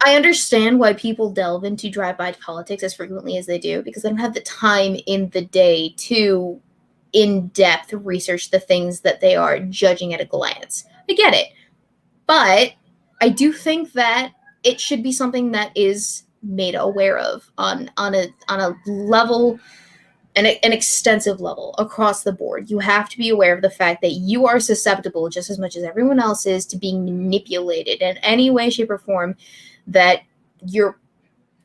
I understand why people delve into drive-by politics as frequently as they do, because they don't have the time in the day to in-depth research the things that they are judging at a glance. I get it. But I do think that it should be something that is made aware of on a level, an extensive level across the board. You have to be aware of the fact that you are susceptible just as much as everyone else is to being manipulated in any way, shape, or form that you're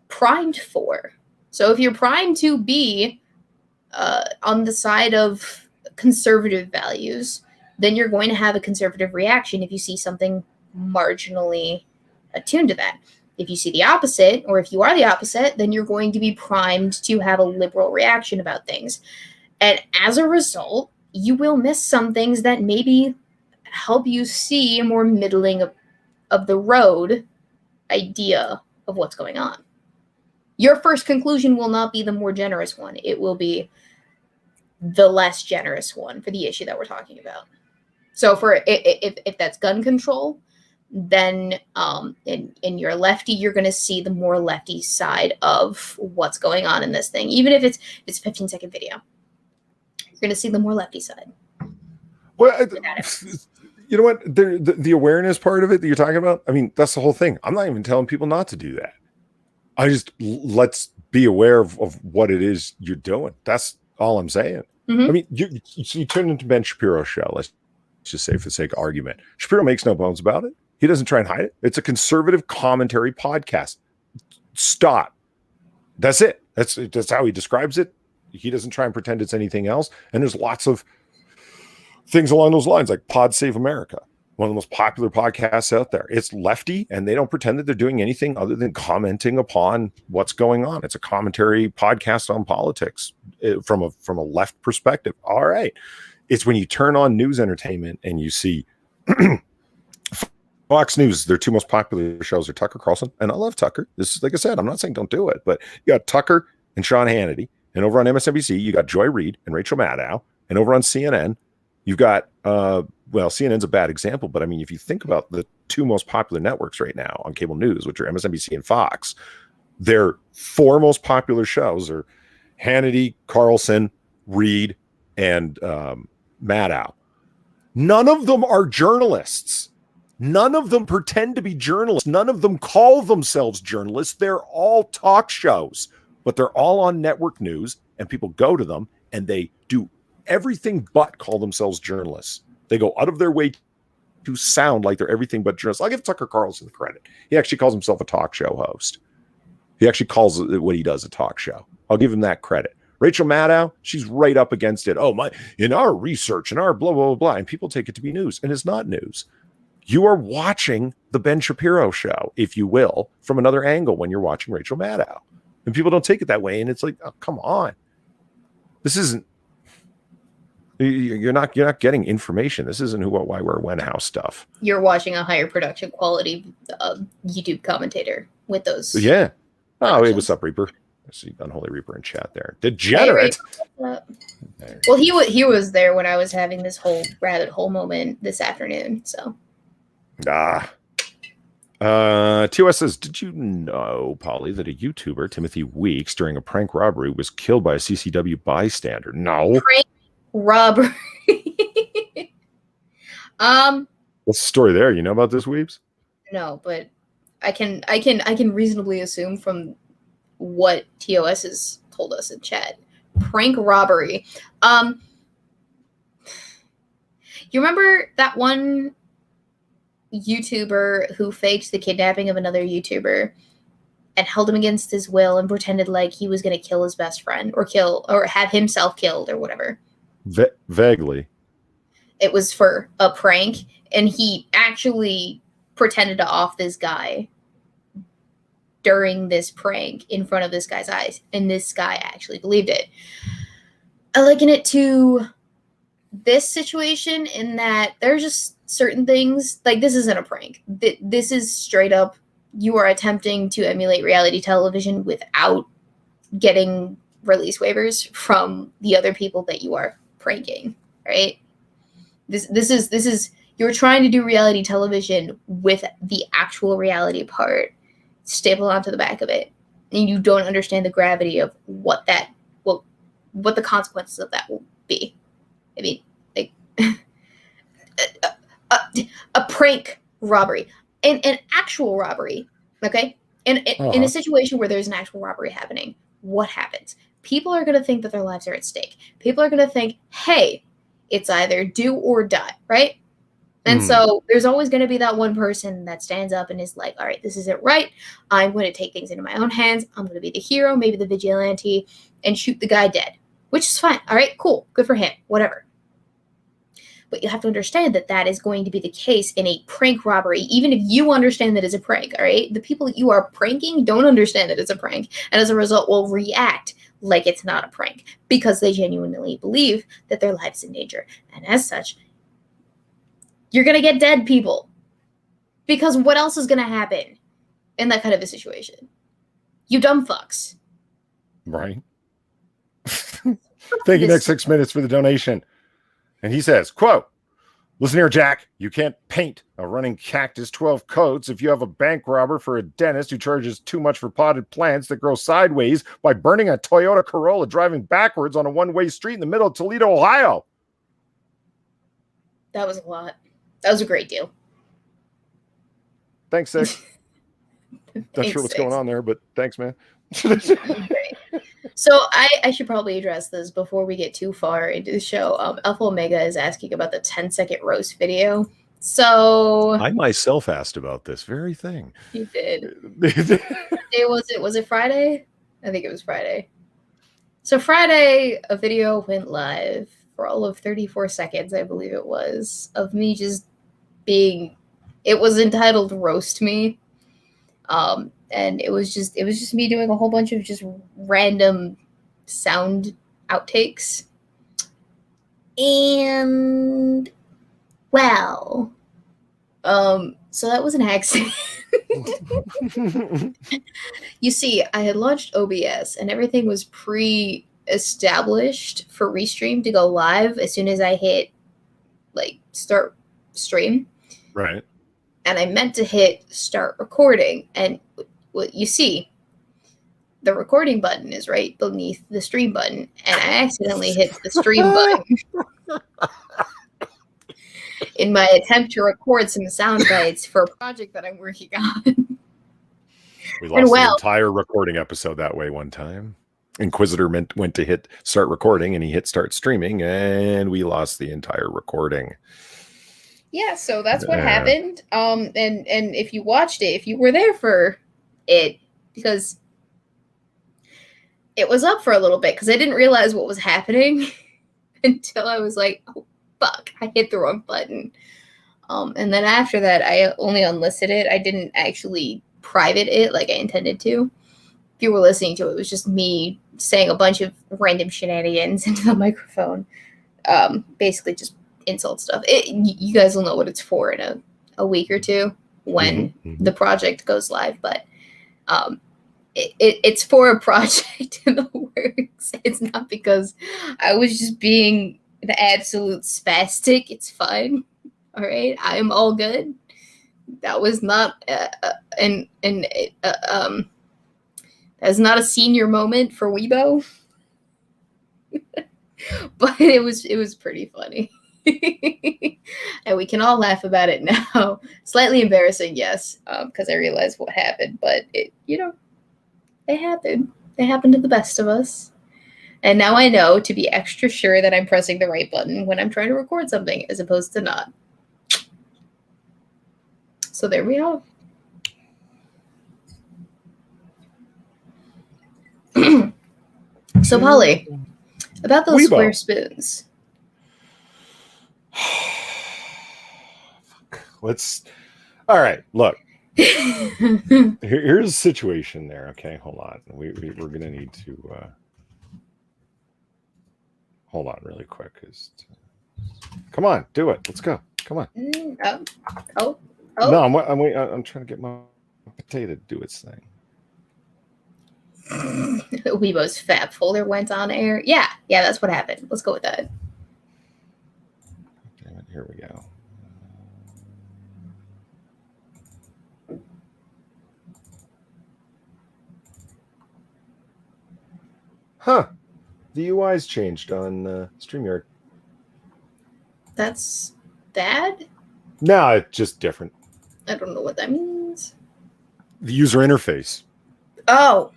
primed for. So if you're primed to be on the side of conservative values, then you're going to have a conservative reaction if you see something marginally attuned to that. If you see the opposite, or if you are the opposite, then you're going to be primed to have a liberal reaction about things. And as a result, you will miss some things that maybe help you see a more middling of the road idea of what's going on. Your first conclusion will not be the more generous one. It will be the less generous one for the issue that we're talking about. So for if that's gun control, then in your lefty, you're going to see the more lefty side of what's going on in this thing. Even if it's a 15-second video, you're going to see the more lefty side. Well, you know what? The awareness part of it that you're talking about, I mean, that's the whole thing. I'm not even telling people not to do that. I just, let's be aware of what it is you're doing. That's all I'm saying. Mm-hmm. I mean, you turn into Ben Shapiro's show, let's just say for the sake of argument. Shapiro makes no bones about it. He doesn't try and hide it. It's a conservative commentary podcast. Stop. That's it. That's how he describes it. He doesn't try and pretend it's anything else. And there's lots of things along those lines, like Pod Save America, one of the most popular podcasts out there. It's lefty, and they don't pretend that they're doing anything other than commenting upon what's going on. It's a commentary podcast on politics from a left perspective. All right. It's when you turn on news entertainment and you see Fox News, their two most popular shows are Tucker Carlson, and I love Tucker. This is, like I said, I'm not saying don't do it, but you got Tucker and Sean Hannity, and over on MSNBC, you got Joy Reid and Rachel Maddow, and over on CNN, you've got, CNN's a bad example, but I mean, if you think about the two most popular networks right now on cable news, which are MSNBC and Fox, their four most popular shows are Hannity, Carlson, Reid, and Maddow. None of them are journalists. None of them pretend to be journalists. None of them call themselves journalists. They're all talk shows, but they're all on network news, and people go to them and they do everything but call themselves journalists. They go out of their way to sound like they're everything but journalists. I'll give Tucker Carlson the credit. He actually calls himself a talk show host. He actually calls what he does a talk show. I'll give him that credit. Rachel Maddow, she's right up against it. Oh, my, in our research and our blah, blah, blah, blah. And people take it to be news, and it's not news. You are watching the Ben Shapiro show, if you will, from another angle when you're watching Rachel Maddow. And people don't take it that way. And it's like, oh, come on. This isn't, you're not getting information. This isn't who, what, why, where, when, how stuff. You're watching a higher production quality YouTube commentator with those. Yeah. Oh, hey, what's up, Reaper? I see Unholy Reaper in chat there. Degenerate. Hey, well, he was there when I was having this whole rabbit hole moment this afternoon. So. TOS says, did you know, Polly, that a YouTuber, Timothy Weeks, during a prank robbery was killed by a CCW bystander? No. Prank robbery. What's the story there? You know about this, Weeps? No, but I can reasonably assume from what TOS has told us in chat. Prank robbery. You remember that one YouTuber who faked the kidnapping of another YouTuber and held him against his will and pretended like he was going to kill his best friend or have himself killed or whatever? Vaguely. It was for a prank, and he actually pretended to off this guy during this prank in front of this guy's eyes, and this guy actually believed it. I liken it to this situation in that there's just certain things, like this isn't a prank. This is straight up, you are attempting to emulate reality television without getting release waivers from the other people that you are pranking, right? This is you're trying to do reality television with the actual reality part stapled onto the back of it, and you don't understand the gravity of what the consequences of that will be. I mean, like a prank robbery, an actual robbery, okay? In a situation where there's an actual robbery happening, what happens? People are going to think that their lives are at stake. People are going to think, hey, it's either do or die, right? And so there's always going to be that one person that stands up and is like, all right, this isn't right. I'm going to take things into my own hands. I'm going to be the hero, maybe the vigilante, and shoot the guy dead, which is fine. All right, cool. Good for him. Whatever. But you have to understand that that is going to be the case in a prank robbery, even if you understand that it's a prank, all right? The people that you are pranking don't understand that it's a prank, and as a result will react like it's not a prank because they genuinely believe that their life's in danger. And as such, you're going to get dead people. Because what else is going to happen in that kind of a situation? You dumb fucks. Right. Thank you, next 6 minutes for the donation. And he says, quote, listen here, Jack, you can't paint a running cactus 12 coats if you have a bank robber for a dentist who charges too much for potted plants that grow sideways by burning a Toyota Corolla driving backwards on a one-way street in the middle of Toledo, Ohio. That was a lot. That was a great deal. Thanks, Six. Not sure what's going on there, but thanks, man. So I should probably address this before we get too far into the show. Alpha Omega is asking about the 10-second roast video. So I myself asked about this very thing. You did. Was it Friday? I think it was Friday. So Friday, a video went live for all of 34 seconds, I believe it was, of me just being. It was entitled "Roast Me," and it was just me doing a whole bunch of just random sound outtakes, and well, so that was an accident. You see, I had launched OBS and everything was pre-established for Restream to go live as soon as I hit like start stream. Right. And I meant to hit start recording, and what you see, the recording button is right beneath the stream button, and I accidentally hit the stream button in my attempt to record some sound bites for a project that I'm working on. We lost an entire recording episode that way one time. Inquisitor went to hit start recording, and he hit start streaming, and we lost the entire recording. Yeah, so that's what happened. And if you watched it, if you were there for it, because it was up for a little bit, because I didn't realize what was happening until I was like, oh, fuck, I hit the wrong button. And then after that, I only unlisted it. I didn't actually private it like I intended to. If you were listening to it, it was just me saying a bunch of random shenanigans into the microphone. Basically just insult stuff. You guys will know what it's for in a week or two when the project goes live, but it's for a project in the works. It's not because I was just being an absolute spastic. It's fine. All right, I'm all good. That was not that's not a senior moment for Weebo, but it was pretty funny. And we can all laugh about it now. Slightly embarrassing, yes, because I realized what happened, but it happened. It happened to the best of us. And now I know to be extra sure that I'm pressing the right button when I'm trying to record something as opposed to not. So there we are. So Polly, about those Weebo. square spoons. All right, look. Here's the situation there. Okay, hold on. We're going to need to hold on really quick. Come on, do it. Let's go. Come on. Oh. No, I'm trying to get my potato to do its thing. Weebo's Fab folder went on air. Yeah, that's what happened. Let's go with that. Damn it, here we go. Huh. The UI's changed on StreamYard. That's bad? No, it's just different. I don't know what that means. The user interface. Oh,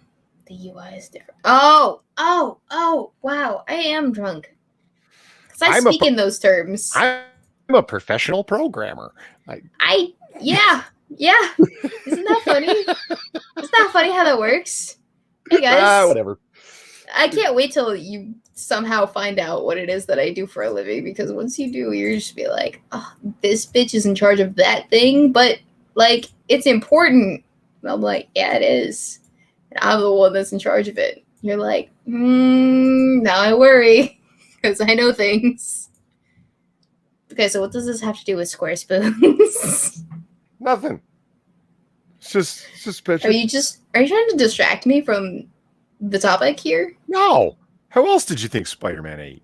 the UI is different. Oh, wow. I am drunk. Because I speak in those terms. I'm a professional programmer. Yeah. Isn't that funny? Isn't that funny how that works? Hey, guys. Whatever. I can't wait till you somehow find out what it is that I do for a living, because once you do, you're just be like, oh, this bitch is in charge of that thing, but like it's important. And I'm like, yeah, it is. And I'm the one that's in charge of it. You're like, now I worry because I know things. Okay, so what does this have to do with square spoons? Nothing. It's just suspicious. Are you trying to distract me from the topic here? No. How else did you think Spider-Man ate?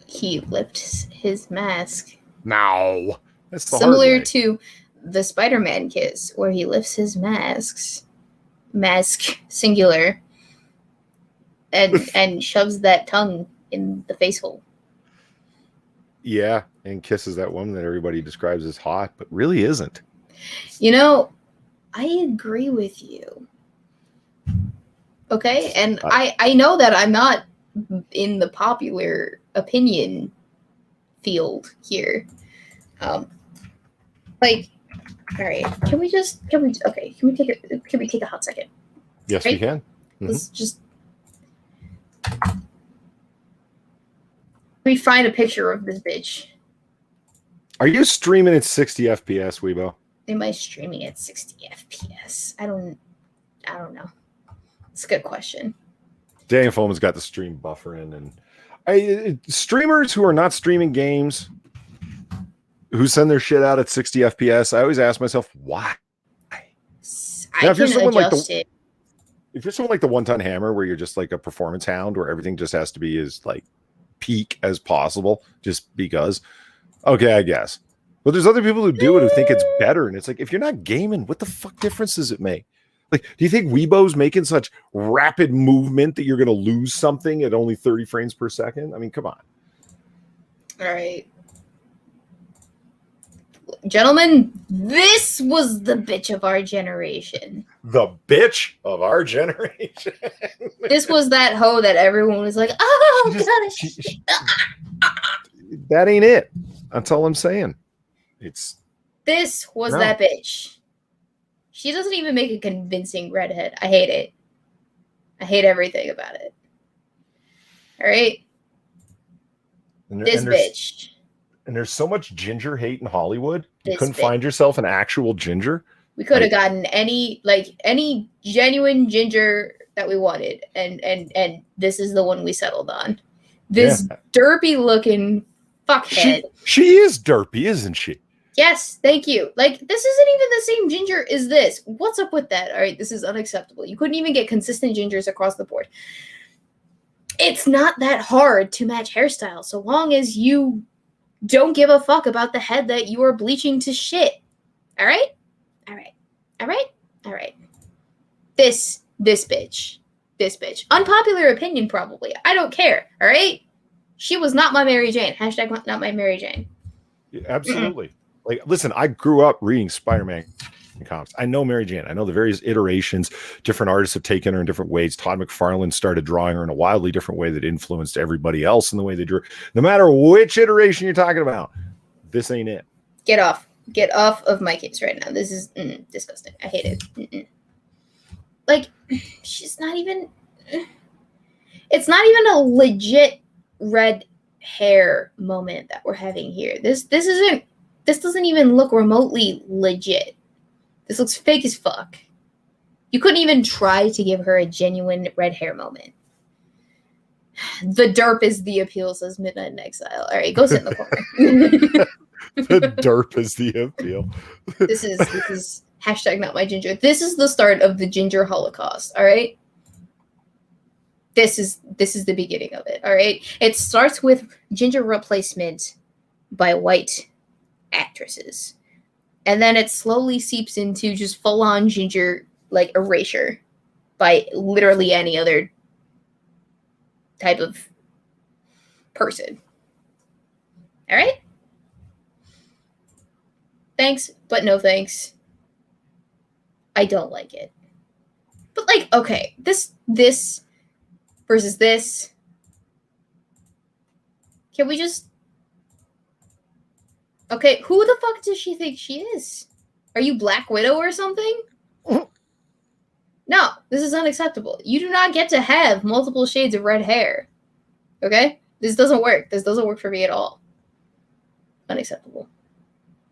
He lifts his mask. No. That's the similar to the Spider-Man kiss, where he lifts his mask singular, and shoves that tongue in the face hole. Yeah, and kisses that woman that everybody describes as hot, but really isn't. You know, I agree with you. Okay, and I know that I'm not in the popular opinion field here. Like, all right, can we take a hot second? Yes, right? We can. Let's just. me find a picture of this bitch. Are you streaming at 60 FPS, Weebo? Am I streaming at 60 FPS? I don't know. It's a good question. Daniel Foman's got the stream buffer in, and streamers who are not streaming games, who send their shit out at 60 FPS, I always ask myself, why? Now, if you're someone like the One-Ton Hammer, where you're just like a performance hound, where everything just has to be as like peak as possible, just because. Okay, I guess. But there's other people who do it who think it's better, and it's like, if you're not gaming, what the fuck difference does it make? Like, do you think Weebo's making such rapid movement that you're going to lose something at only 30 frames per second? I mean, come on. All right. Gentlemen, this was the bitch of our generation. The bitch of our generation. This was that hoe that everyone was like, oh, gosh. That ain't it. That's all I'm saying. This was that bitch. She doesn't even make a convincing redhead. I hate it. I hate everything about it. All right? This bitch. And there's so much ginger hate in Hollywood. You couldn't find yourself an actual ginger. We could have gotten any genuine ginger that we wanted, and this is the one we settled on. This derpy looking fuckhead. She is derpy, isn't she? Yes, thank you. Like, this isn't even the same ginger as this. What's up with that? All right, this is unacceptable. You couldn't even get consistent gingers across the board. It's not that hard to match hairstyle, so long as you don't give a fuck about the head that you are bleaching to shit. All right? All right. All right? All right. This bitch. This bitch. Unpopular opinion, probably. I don't care. All right? She was not my Mary Jane. Hashtag not my Mary Jane. Yeah, absolutely. Like, listen, I grew up reading Spider-Man comics. I know Mary Jane. I know the various iterations. Different artists have taken her in different ways. Todd McFarlane started drawing her in a wildly different way that influenced everybody else in the way they drew. No matter which iteration you're talking about, this ain't it. Get off. Get off of my case right now. This is disgusting. I hate it. Like, she's not even... It's not even a legit red hair moment that we're having here. This doesn't even look remotely legit. This looks fake as fuck. You couldn't even try to give her a genuine red hair moment. The derp is the appeal, says Midnight in Exile. All right, go sit in the corner. The derp is the appeal. This is hashtag not my ginger. This is the start of the ginger holocaust. All right. This is the beginning of it. All right. It starts with ginger replacement by white actresses, and then it slowly seeps into just full-on ginger like erasure by literally any other type of person. All right. Thanks, but no thanks. I don't like it. But like, okay, this versus this. Can we just... Okay, who the fuck does she think she is? Are you Black Widow or something? No, this is unacceptable. You do not get to have multiple shades of red hair. Okay? This doesn't work. This doesn't work for me at all. Unacceptable.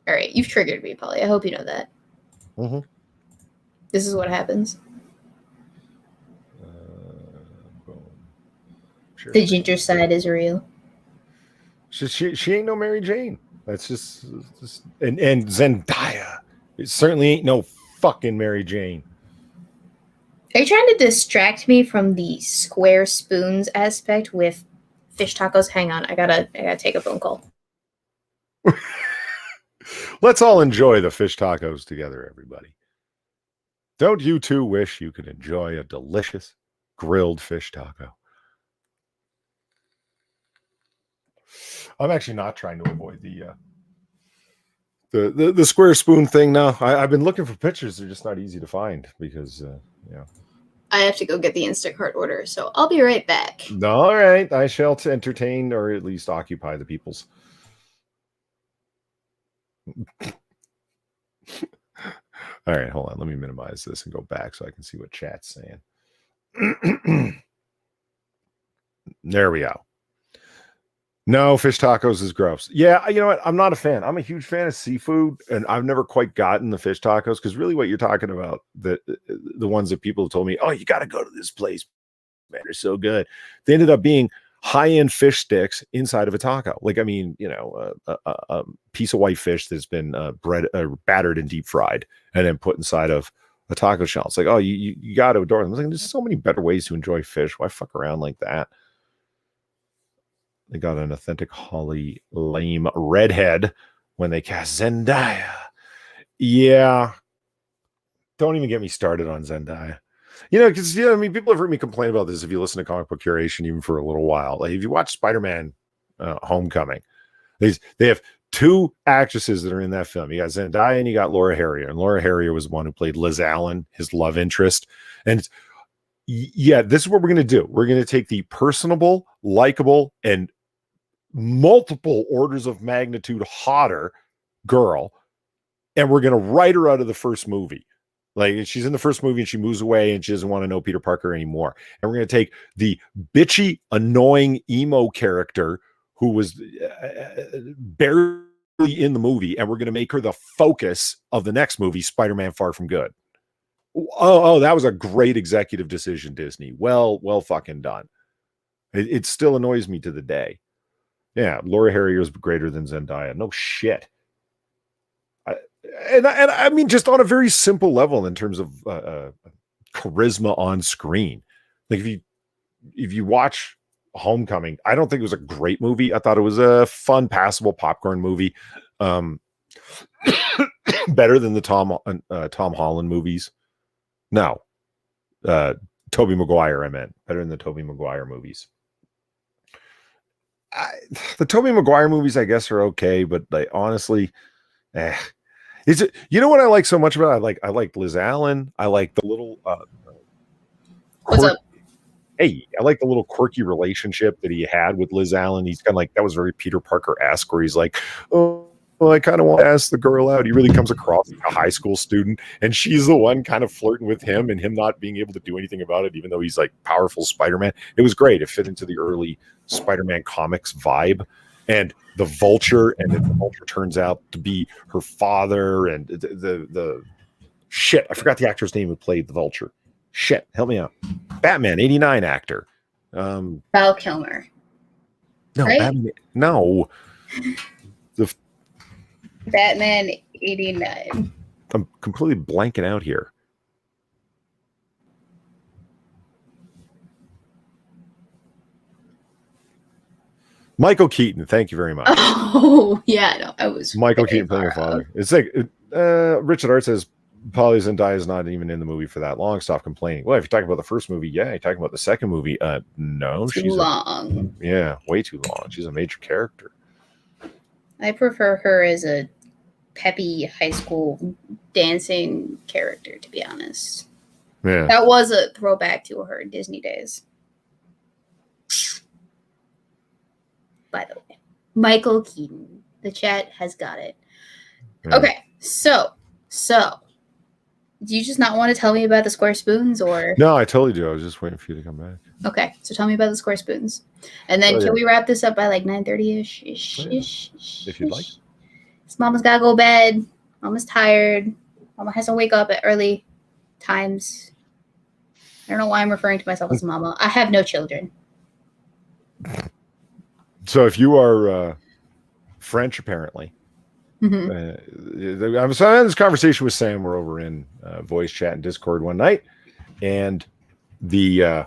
All right, you've triggered me, Polly. I hope you know that. Mm-hmm. This is what happens. Sure. The ginger side is real. She ain't no Mary Jane. That's just and Zendaya. It certainly ain't no fucking Mary Jane. Are you trying to distract me from the square spoons aspect with fish tacos? Hang on, I gotta take a phone call. Let's all enjoy the fish tacos together, everybody. Don't you too wish you could enjoy a delicious grilled fish taco? I'm actually not trying to avoid the square spoon thing now. I've been looking for pictures. They're just not easy to find because, I have to go get the Instacart order, so I'll be right back. All right. I shall entertain or at least occupy the peoples. All right, hold on. Let me minimize this and go back so I can see what chat's saying. There we go. No, fish tacos is gross. Yeah, you know what? I'm not a fan. I'm a huge fan of seafood, and I've never quite gotten the fish tacos because really, what you're talking about, the ones that people have told me, oh, you got to go to this place, man, they're so good. They ended up being high-end fish sticks inside of a taco. Like, I mean, a piece of white fish that's been battered and deep fried, and then put inside of a taco shell. It's like, oh, you got to adore them. I was like, there's so many better ways to enjoy fish. Why fuck around like that? They got an authentic Holly lame redhead when they cast Zendaya. Yeah. Don't even get me started on Zendaya. Because, I mean, people have heard me complain about this if you listen to Comic Book Curation even for a little while. Like, if you watch Spider-Man Homecoming, they have two actresses that are in that film. You got Zendaya and you got Laura Harrier. And Laura Harrier was the one who played Liz Allen, his love interest. And yeah, this is what we're going to do. We're going to take the personable, likable, and multiple orders of magnitude hotter girl, and we're going to write her out of the first movie. Like, she's in the first movie and she moves away and she doesn't want to know Peter Parker anymore. And we're going to take the bitchy, annoying emo character who was barely in the movie, and we're going to make her the focus of the next movie, Spider-Man Far From Good. Oh, that was a great executive decision, Disney. Well fucking done. It still annoys me to the day. Yeah, Laura Harrier is greater than Zendaya. No shit. I mean, just on a very simple level in terms of charisma on screen. Like, if you watch Homecoming, I don't think it was a great movie. I thought it was a fun, passable popcorn movie. Better than the Tom Holland movies. No, Tobey Maguire. I meant better than the Tobey Maguire movies. The Tobey Maguire movies, I guess, are okay, but like, honestly, is it? You know what I like so much about it? I like Liz Allen. I like the little What's up? Hey, I like the little quirky relationship that he had with Liz Allen. He's kind of like, that was very Peter Parker-esque, where he's like, oh, well, I kind of want to ask the girl out. He really comes across like a high school student, and she's the one kind of flirting with him, and him not being able to do anything about it, even though he's like powerful Spider-Man. It was great. It fit into the early Spider-Man comics vibe. And the Vulture, and the Vulture turns out to be her father, and the shit. I forgot the actor's name who played the Vulture. Shit, help me out. Batman '89 actor. Val Kilmer. No, right? Batman. No. Batman '89. I'm completely blanking out here. Michael Keaton, thank you very much. Oh, yeah, no, I was Michael Keaton playing your father. It's like Richard Art says Polly Zendaya is not even in the movie for that long. Stop complaining. Well, if you're talking about the first movie, yeah. You're talking about the second movie, no, too long. Way too long. She's a major character. I prefer her as a peppy high school dancing character, to be honest. Yeah, that was a throwback to her Disney days. By the way, Michael Keaton. The chat has got it. Yeah. Okay, so do you just not want to tell me about the square spoons, or? No, I totally do. I was just waiting for you to come back. Okay, so tell me about the square spoons, and then can we wrap this up by like 9:30 ish? If you'd like. Mama's gotta go to bed. Mama's tired. Mama has to wake up at early times. I don't know why I'm referring to myself as mama. I have no children. So if you are French, apparently, I was having this conversation with Sam. We're over in voice chat and Discord one night, and we're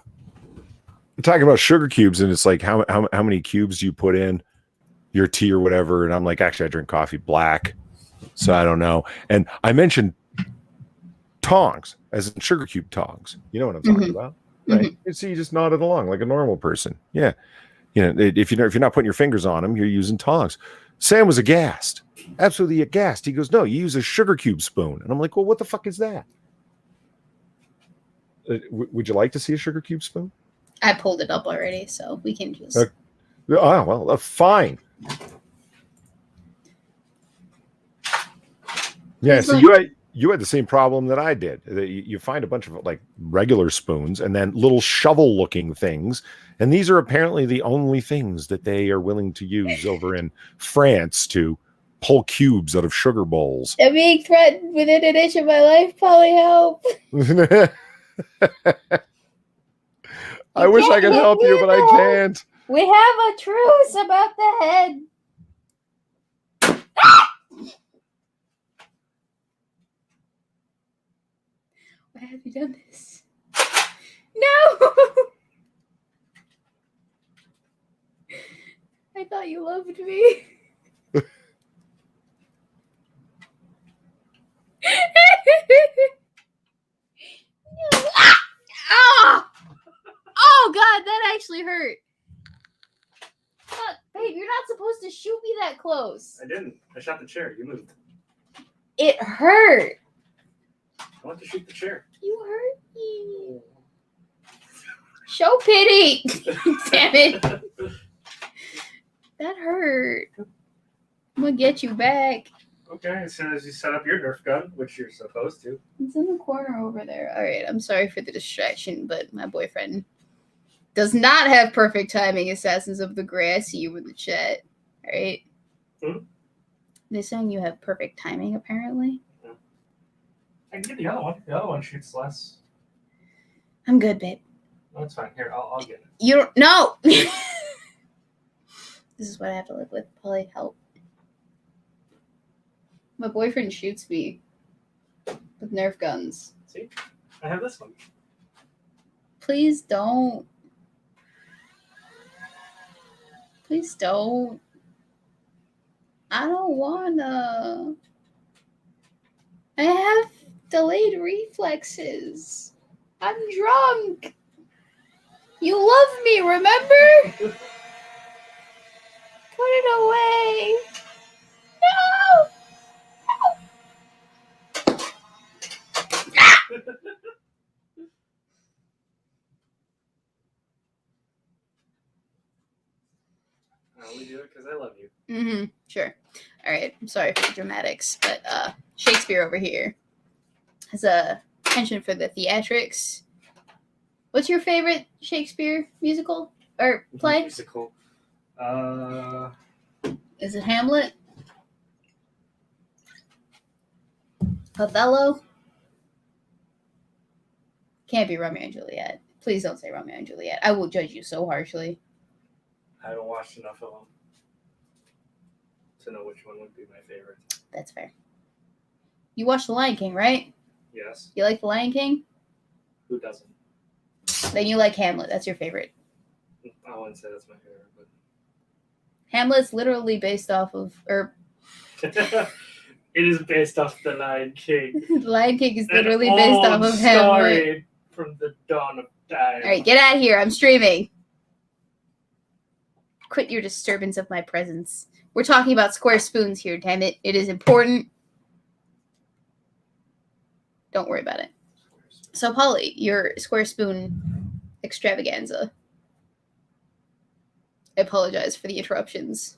talking about sugar cubes, and it's like how many cubes do you put in your tea or whatever? And I'm like, actually, I drink coffee black, so I don't know. And I mentioned tongs, as in sugar cube tongs. You know what I'm talking about, right? So you just nodded along like a normal person. Yeah. If you're not putting your fingers on them, you're using tongs. Sam was aghast, absolutely aghast. He goes, "No, you use a sugar cube spoon." And I'm like, "Well, what the fuck is that?" Would you like to see a sugar cube spoon? I pulled it up already, so we can just. Fine. Yeah, so you you had the same problem that I did. You find a bunch of like regular spoons and then little shovel looking things. And these are apparently the only things that they are willing to use over in France to pull cubes out of sugar bowls. I'm being threatened within an inch of my life. Polly, help. I wish I could help you, but I can't. We have a truce about the head. Why have you done this? No! I thought you loved me. Ah! Oh God, that actually hurt. Babe, you're not supposed to shoot me that close. I didn't. I shot the chair. You moved. It hurt. I want to shoot the chair. You hurt me. Show pity. Damn it. That hurt. I'm gonna get you back. Okay, as soon as you set up your Nerf gun, which you're supposed to. It's in the corner over there. All right, I'm sorry for the distraction, but my boyfriend does not have perfect timing. Assassins of the Grey. I see you in the chat. All right. They're saying you have perfect timing, apparently. Yeah. I can get the other one. The other one shoots less. I'm good, babe. No, it's fine. Here, I'll get it. You don't. No. This is what I have to live with. Polly, help. My boyfriend shoots me with Nerf guns. See? I have this one. Please don't. Please don't. I don't wanna. I have delayed reflexes. I'm drunk. You love me, remember? Put it away. No! I only do it because I love you. Mm-hmm. Sure. All right. I'm sorry for the dramatics, but Shakespeare over here has a penchant for the theatrics. What's your favorite Shakespeare musical or play? Musical. Is it Hamlet? Othello? Can't be Romeo and Juliet. Please don't say Romeo and Juliet. I will judge you so harshly. I haven't watched enough of them to know which one would be my favorite. That's fair. You watched The Lion King, right? Yes. You like The Lion King? Who doesn't? Then you like Hamlet. That's your favorite. I wouldn't say that's my favorite, but Hamlet's literally based off of, or it is based off The Lion King. The Lion King is literally based off of Hamlet. Story from the dawn of time. All right, get out of here. I'm streaming. Quit your disturbance of my presence. We're talking about square spoons here, damn it. It is important. Don't worry about it. So, Polly, your square spoon extravaganza. I apologize for the interruptions.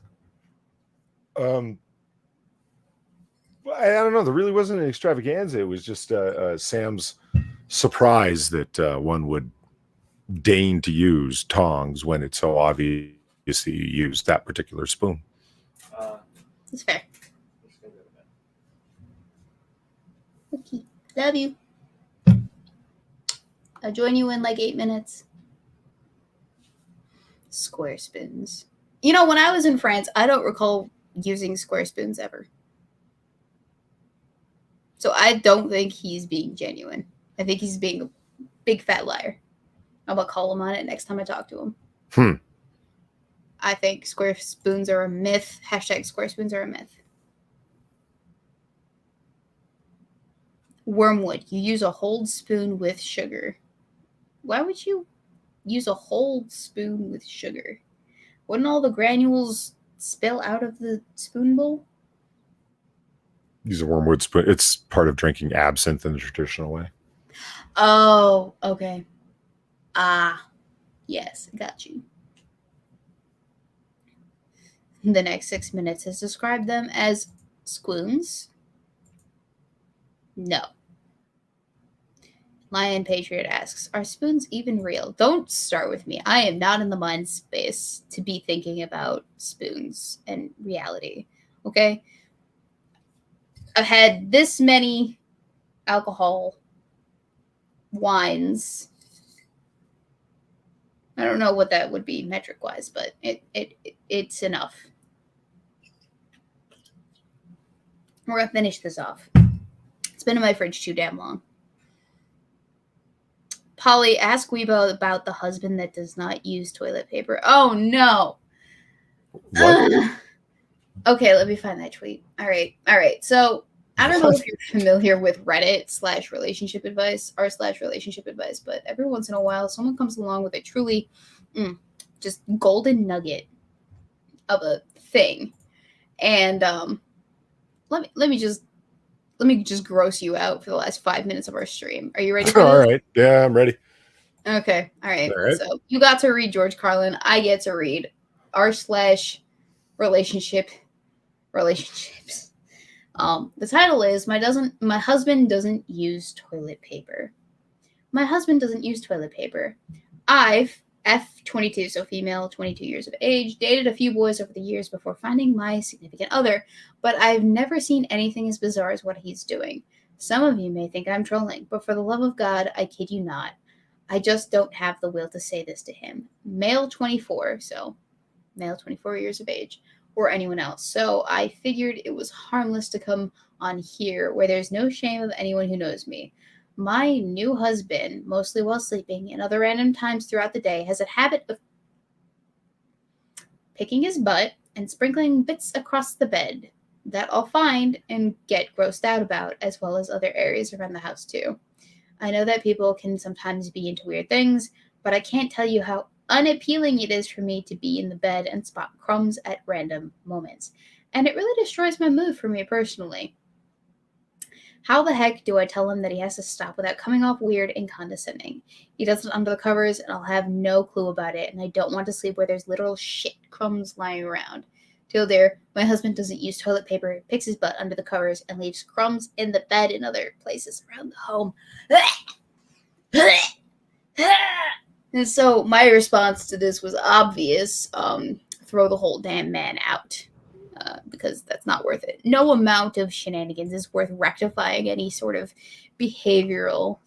I don't know. There really wasn't an extravaganza. It was just Sam's surprise that one would deign to use tongs when it's so obvious that you use that particular spoon. That's fair. Okay. Love you. I'll join you in like 8 minutes. Square spoons. You know, when I was in France, I don't recall using square spoons ever. So I don't think he's being genuine. I think he's being a big fat liar. I'm going to call him on it next time I talk to him. I think square spoons are a myth. Hashtag square spoons are a myth. Wormwood. You use a whole spoon with sugar. Why would you use a whole spoon with sugar? Wouldn't all the granules spill out of the spoon bowl? Use a wormwood spoon. It's part of drinking absinthe in the traditional way. Oh, okay. Yes, got you. The next 6 minutes has described them as squoons. No. Lion Patriot asks, are spoons even real? Don't start with me. I am not in the mind space to be thinking about spoons and reality. Okay? I've had this many alcohol wines. I don't know what that would be metric wise, but it's enough. We're gonna finish this off. It's been in my fridge too damn long. Polly, ask Weebo about the husband that does not use toilet paper. Oh no. What? Okay, let me find that tweet. All right. So I don't know if you're familiar with Reddit /relationship advice r/relationship advice, but every once in a while, someone comes along with a truly just golden nugget of a thing, and let me just gross you out for the last 5 minutes of our stream. Are you ready for All this? right. Yeah, I'm ready. Okay. All right. All right. So you got to read George Carlin. I get to read r/relationships. The title is My husband doesn't use toilet paper. My husband doesn't use toilet paper. I've F22, so female, 22 years of age, dated a few boys over the years before finding my significant other, but I've never seen anything as bizarre as what he's doing. Some of you may think I'm trolling, but for the love of God, I kid you not. I just don't have the will to say this to him. Male 24, so male 24 years of age, or anyone else. So I figured it was harmless to come on here where there's no shame of anyone who knows me. My new husband, mostly while sleeping and other random times throughout the day, has a habit of picking his butt and sprinkling bits across the bed that I'll find and get grossed out about, as well as other areas around the house too. I know that people can sometimes be into weird things, but I can't tell you how unappealing it is for me to be in the bed and spot crumbs at random moments. And it really destroys my mood for me personally. How the heck do I tell him that he has to stop without coming off weird and condescending? He does it under the covers, and I'll have no clue about it, and I don't want to sleep where there's literal shit crumbs lying around. Till there, my husband doesn't use toilet paper, picks his butt under the covers, and leaves crumbs in the bed and other places around the home. And so my response to this was obvious. Throw the whole damn man out. Because that's not worth it. No amount of shenanigans is worth rectifying any sort of behavioral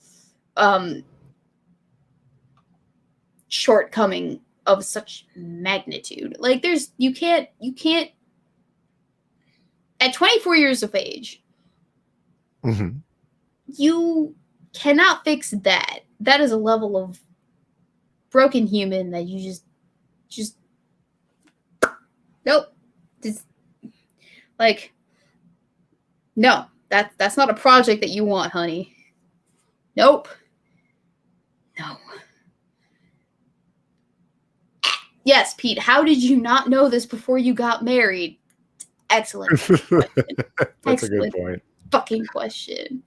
shortcoming of such magnitude. Like you can't at 24 years of age, you cannot fix that. That is a level of broken human that you just nope. Like, no, that's not a project that you want, honey. Nope. No. Yes, Pete, how did you not know this before you got married? Excellent question. That's a good point. Fucking question.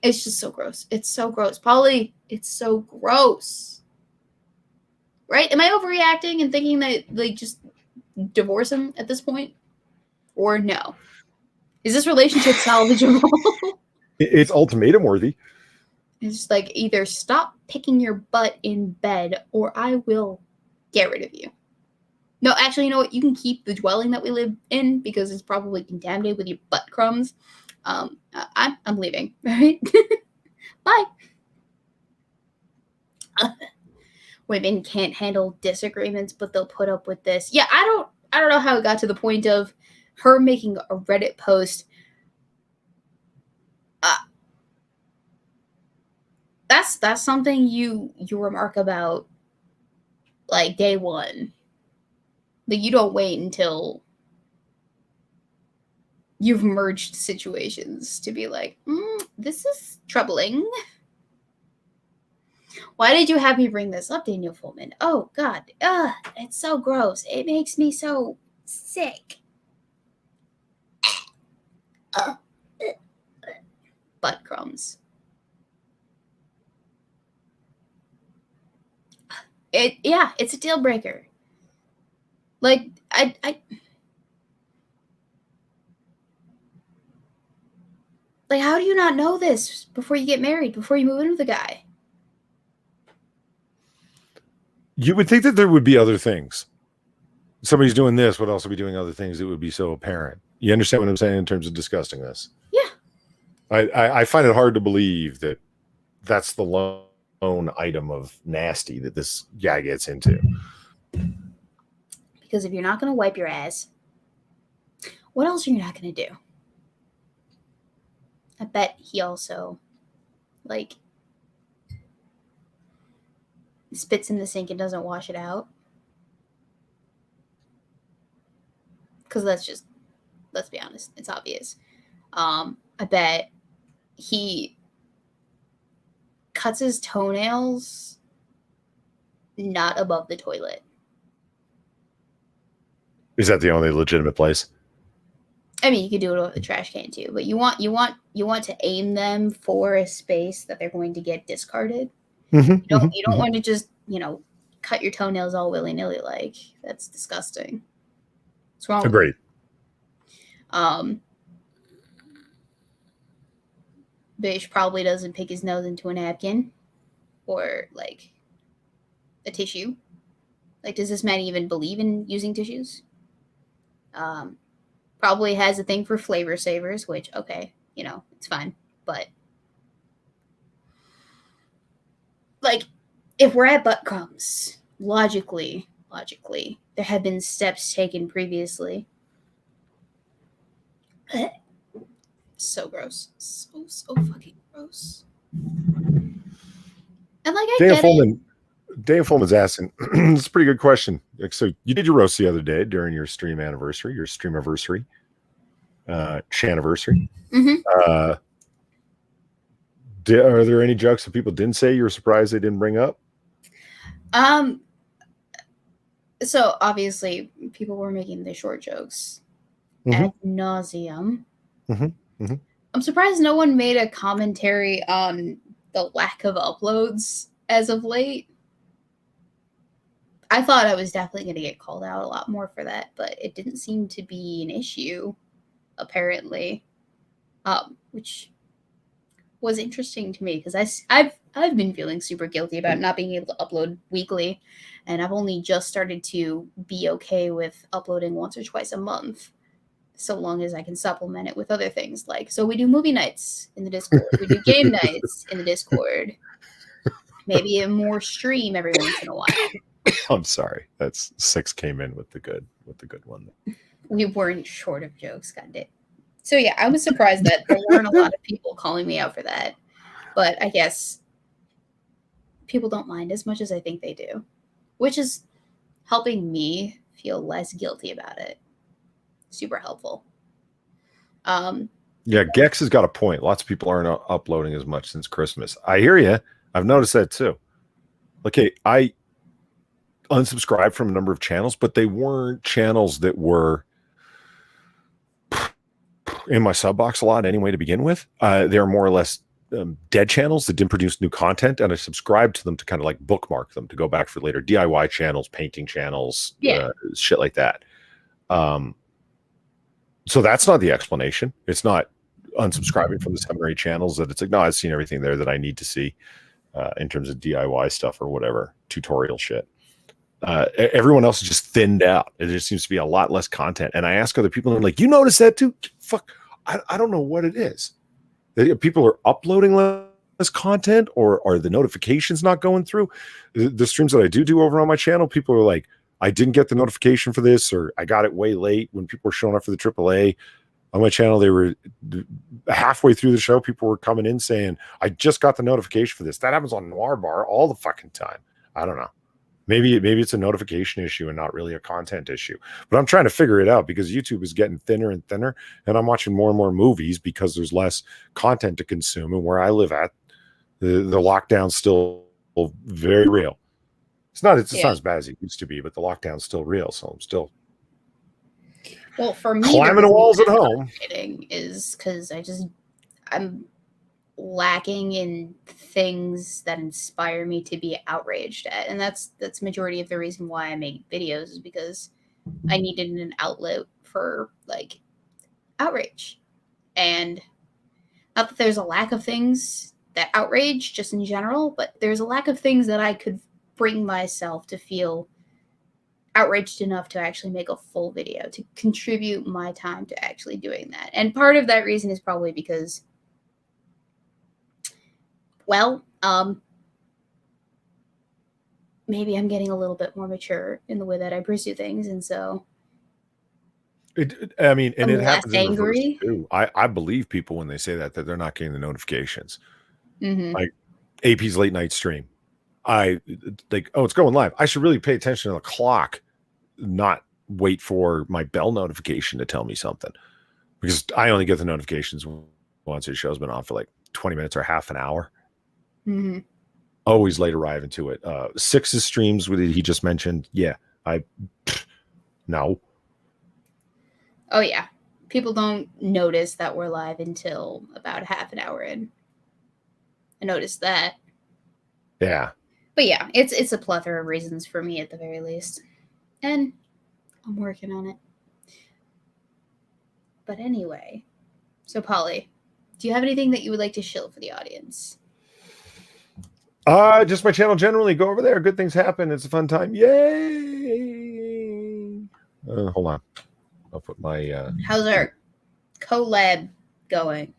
It's just so gross. It's so gross. Polly, it's so gross. Right? Am I overreacting and thinking that, like, just divorce him at this point, or no? Is this relationship salvageable? It's ultimatum worthy. It's just like, either stop picking your butt in bed or I will get rid of you. No, actually, you know what? You can keep the dwelling that we live in because it's probably contaminated with your butt crumbs. I'm leaving. All right? Bye. Women can't handle disagreements, but they'll put up with this. Yeah, I don't know how it got to the point of her making a Reddit post. That's something you remark about like day one. Like, you don't wait until you've merged situations to be like, this is troubling. Why did you have me bring this up, Daniel Fullman? Oh, God. It's so gross. It makes me so sick. Butt crumbs. It's a deal breaker. Like, Like, how do you not know this before you get married, before you move in with the guy? You would think that there would be other things. Somebody's doing this would also be doing other things that would be so apparent. You understand what I'm saying in terms of discussing this? Yeah. I find it hard to believe that that's the lone item of nasty that this guy gets into. Because if you're not going to wipe your ass, what else are you not going to do? I bet he also, like, spits in the sink and doesn't wash it out. Because let's be honest, it's obvious. I bet he cuts his toenails not above the toilet. Is that the only legitimate place? I mean, you could do it over the trash can too, but you want to aim them for a space that they're going to get discarded. You don't want to just, cut your toenails all willy-nilly. Like, that's disgusting. What's wrong with Agreed. Bish probably doesn't pick his nose into a napkin or like a tissue. Like, does this man even believe in using tissues? Probably has a thing for flavor savers, which, okay, it's fine. But, like, if we're at butt crumbs, logically, there have been steps taken previously. So gross. So fucking gross. And, like, I get it. Dave Fullman's asking, it's a pretty good question. So you did your roast the other day during your stream anniversary, Shaniversary. Mm-hmm. Are there any jokes that people didn't say you were surprised they didn't bring up? So obviously people were making the short jokes ad nauseum. I'm surprised no one made a commentary on the lack of uploads as of late. I thought I was definitely going to get called out a lot more for that, but it didn't seem to be an issue, apparently, which was interesting to me because I've been feeling super guilty about not being able to upload weekly, and I've only just started to be okay with uploading once or twice a month, so long as I can supplement it with other things. Like, so we do movie nights in the Discord, we do game nights in the Discord, maybe a more stream every once in a while. I'm sorry. That's 6 came in with the good one. We weren't short of jokes, goddamn. So yeah, I was surprised that there weren't a lot of people calling me out for that. But I guess people don't mind as much as I think they do, which is helping me feel less guilty about it. Super helpful. Yeah, Gex has got a point. Lots of people aren't uploading as much since Christmas. I hear you. I've noticed that too. Okay, I unsubscribed from a number of channels, but they weren't channels that were in my sub box a lot anyway to begin with. They're more or less dead channels that didn't produce new content, and I subscribed to them to kind of like bookmark them to go back for later. DIY channels, painting channels, shit like that. So that's not the explanation. It's not unsubscribing from the 7 or 8 channels that it's like, no, I've seen everything there that I need to see in terms of DIY stuff or whatever, tutorial shit. Everyone else is just thinned out. There just seems to be a lot less content. And I ask other people, and they're like, you notice that too? Fuck, I don't know what it is. People are uploading less content, or are the notifications not going through? The streams that I do over on my channel, people are like, I didn't get the notification for this, or I got it way late when people were showing up for the AAA. On my channel, they were halfway through the show. People were coming in saying, I just got the notification for this. That happens on Noir Bar all the fucking time. I don't know. Maybe it's a notification issue and not really a content issue. But I'm trying to figure it out because YouTube is getting thinner and thinner, and I'm watching more and more movies because there's less content to consume. And where I live at, the lockdown's still very real. It's not as bad as it used to be, but the lockdown's still real. So I'm still for me, climbing the walls at home. Is because I'm lacking in things that inspire me to be outraged at, and that's majority of the reason why I make videos, is because I needed an outlet for like outrage. And not that there's a lack of things that outrage just in general, but there's a lack of things that I could bring myself to feel outraged enough to actually make a full video, to contribute my time to actually doing that. And part of that reason is probably because, well, maybe I'm getting a little bit more mature in the way that I pursue things, and so I mean, and I'm it less happens in reverse angry. too. I believe people when they say that they're not getting the notifications. Mm-hmm. Like AP's late night stream, I like, oh, it's going live. I should really pay attention to the clock, not wait for my bell notification to tell me something, because I only get the notifications once the show's been on for like 20 minutes or half an hour. Mm-hmm. Always late arriving to it. Six's streams with he just mentioned. Yeah, no. Oh yeah, people don't notice that we're live until about half an hour in. I noticed that. Yeah. But yeah, it's a plethora of reasons for me at the very least. And I'm working on it. But anyway, so Polly, do you have anything that you would like to shill for the audience? Just my channel generally. Go over there. Good things happen. It's a fun time. Yay! Hold on. I'll put my How's our collab going?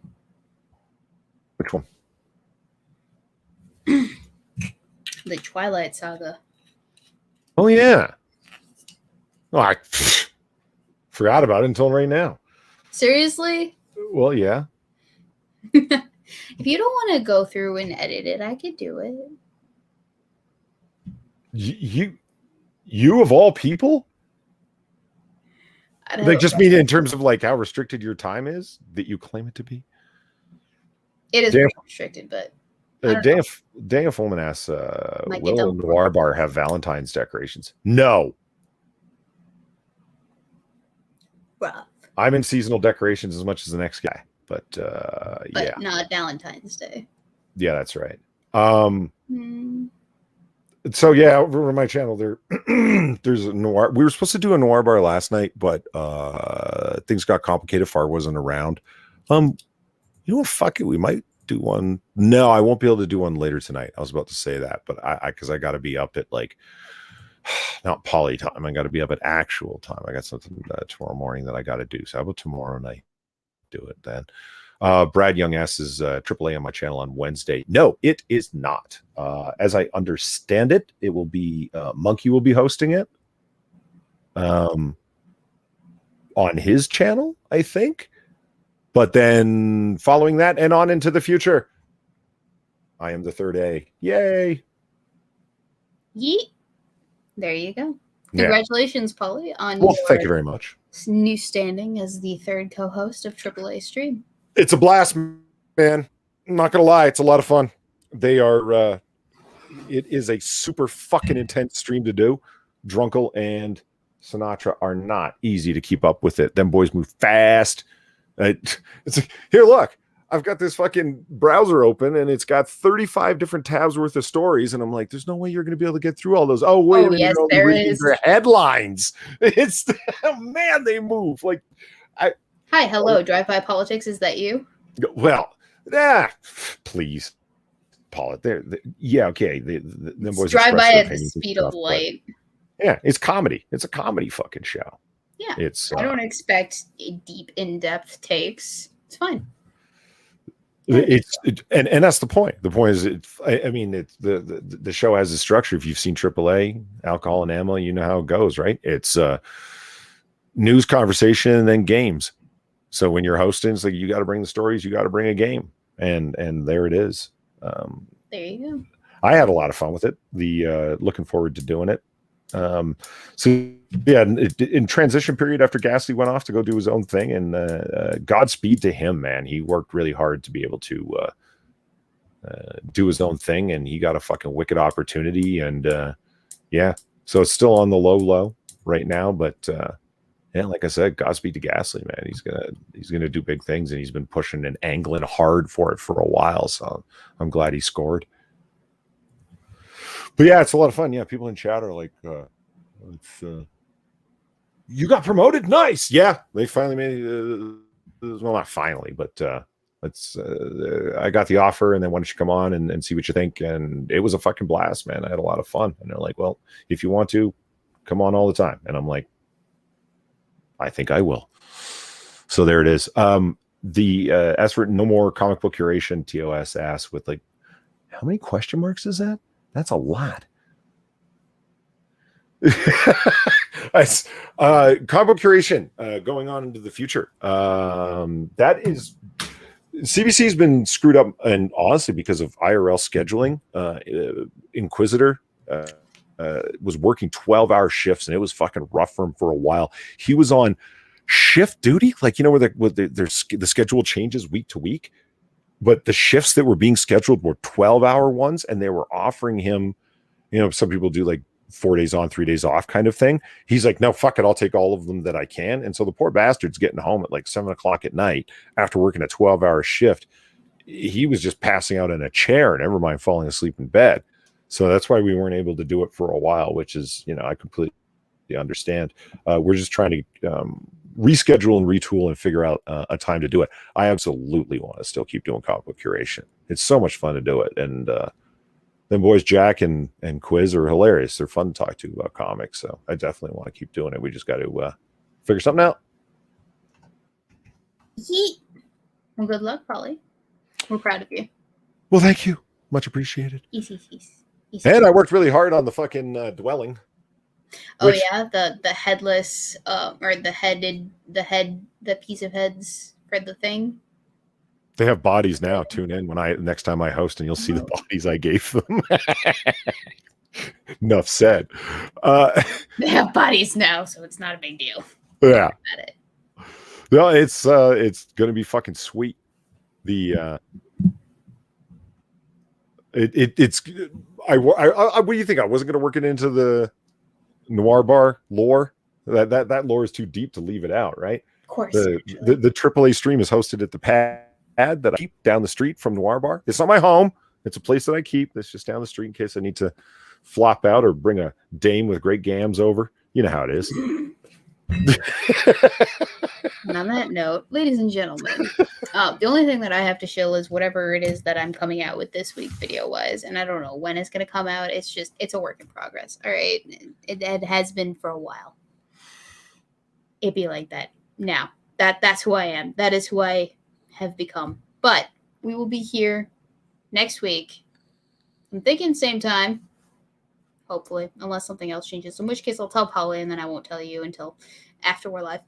which one? The Twilight Saga. Oh yeah. Oh, I forgot about it until right now. Seriously? Well, yeah. If you don't want to go through and edit it, I could do it. You of all people? I don't Like, just mean in terms of like how restricted your time is that you claim it to be? It is pretty restricted, but Daniel Fulman asks, will Noir Bar have Valentine's decorations? No. Rough. I'm in seasonal decorations as much as the next guy, but yeah, not Valentine's Day. Yeah, that's right. So yeah, over my channel there's a noir. We were supposed to do a Noir Bar last night, but things got complicated. Far wasn't around. You know what? Fuck it. We might do one. No, I won't be able to do one later tonight. I was about to say that, but because I got to be up at like not poly time. I got to be up at actual time. I got something tomorrow morning that I got to do. So how about tomorrow night? Do it then. Brad Young asks, is AAA on my channel on Wednesday? No, it is not. As I understand it, it will be Monkey will be hosting it on his channel, I think. But then following that and on into the future, I am the third A. Yay! Yeet. There you go. Yeah. Congratulations, Polly, on thank you very much. New standing as the third co-host of AAA Stream. It's a blast, man. I'm not gonna lie, it's a lot of fun. They are it is a super fucking intense stream to do. Drunkle and Sinatra are not easy to keep up with it. Them boys move fast. It's here, look, I've got this fucking browser open and it's got 35 different tabs worth of stories, and I'm like, there's no way you're gonna be able to get through all those. Oh, wait a minute, yes, there is. their headlines. It's man, they move like Hi, hello, Drive-By Politics. Is that you? Well, please, Paul. Yeah, okay. The boys drive-by at the speed of light. Yeah, it's comedy. It's a comedy fucking show. Yeah, it's. I don't expect deep, in-depth takes. It's fine. And that's the point. The point is, I mean, the show has a structure. If you've seen AAA, Alcohol and Ammo, you know how it goes, right? It's news, conversation, and then games. So when you're hosting, it's like you got to bring the stories, you got to bring a game, and there it is. There you go. I had a lot of fun with it. Looking forward to doing it. So yeah, in transition period after Ghastly went off to go do his own thing, and Godspeed to him, man. He worked really hard to be able to do his own thing, and he got a fucking wicked opportunity. And yeah, so it's still on the low right now, but. Yeah, like I said, Godspeed to Ghastly, man. He's gonna do big things, and he's been pushing and angling hard for it for a while. So I'm glad he scored. But yeah, it's a lot of fun. Yeah, people in chat are like, "You got promoted, nice." Yeah, they finally made. Well, not finally, but let's I got the offer, and then why don't you come on and see what you think? And it was a fucking blast, man. I had a lot of fun. And they're like, well, if you want to, come on all the time. And I'm like, I think I will. So there it is. The as for no more comic book curation, TOS asks with like, how many question marks is that? That's a lot. Comic book curation going on into the future. That is, CBC's been screwed up, and honestly, because of IRL scheduling. Inquisitor was working 12-hour shifts, and it was fucking rough for him for a while. He was on shift duty, like, you know, where the schedule changes week to week, but the shifts that were being scheduled were 12-hour ones, and they were offering him, you know, some people do like 4 days on, 3 days off kind of thing. He's like, no, fuck it, I'll take all of them that I can. And so the poor bastard's getting home at like 7:00 at night after working a 12-hour shift. He was just passing out in a chair, never mind falling asleep in bed. So that's why we weren't able to do it for a while, which is, you know, I completely understand. We're just trying to reschedule and retool and figure out a time to do it. I absolutely want to still keep doing comic book curation. It's so much fun to do it. And then boys Jack and Quiz are hilarious. They're fun to talk to about comics. So I definitely want to keep doing it. We just got to figure something out. Yeet. Well, good luck, Polly. We're proud of you. Well, thank you. Much appreciated. Easy. And I worked really hard on the fucking dwelling. Oh yeah, the headless or the piece of heads for the thing. They have bodies now. Tune in next time I host, and you'll see the bodies I gave them. Enough said. They have bodies now, so it's not a big deal. Yeah. About it. No, it's gonna be fucking sweet. The it's what do you think? I wasn't gonna work it into the Noir Bar lore. That lore is too deep to leave it out, right? Of course. The AAA stream is hosted at the pad that I keep down the street from Noir Bar. It's not my home. It's a place that I keep. It's just down the street in case I need to flop out or bring a dame with great gams over. You know how it is. And on that note, ladies and gentlemen, the only thing that I have to shill is whatever it is that I'm coming out with this week video wise, and I don't know when it's going to come out. It's a work in progress. All right, it has been for a while. It'd be like that now. That's who I am. That is who I have become. But we will be here next week. I'm thinking same time. Hopefully, unless something else changes. In which case, I'll tell Polly, and then I won't tell you until after we're live.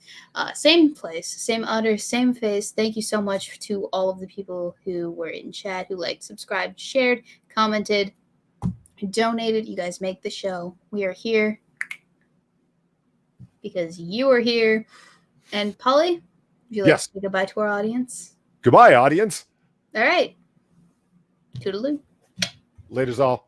Same place, same utter, same face. Thank you so much to all of the people who were in chat, who liked, subscribed, shared, commented, donated. You guys make the show. We are here because you are here. And Polly, would you like to say goodbye to our audience? Goodbye, audience. All right. Toodaloo. Laters all.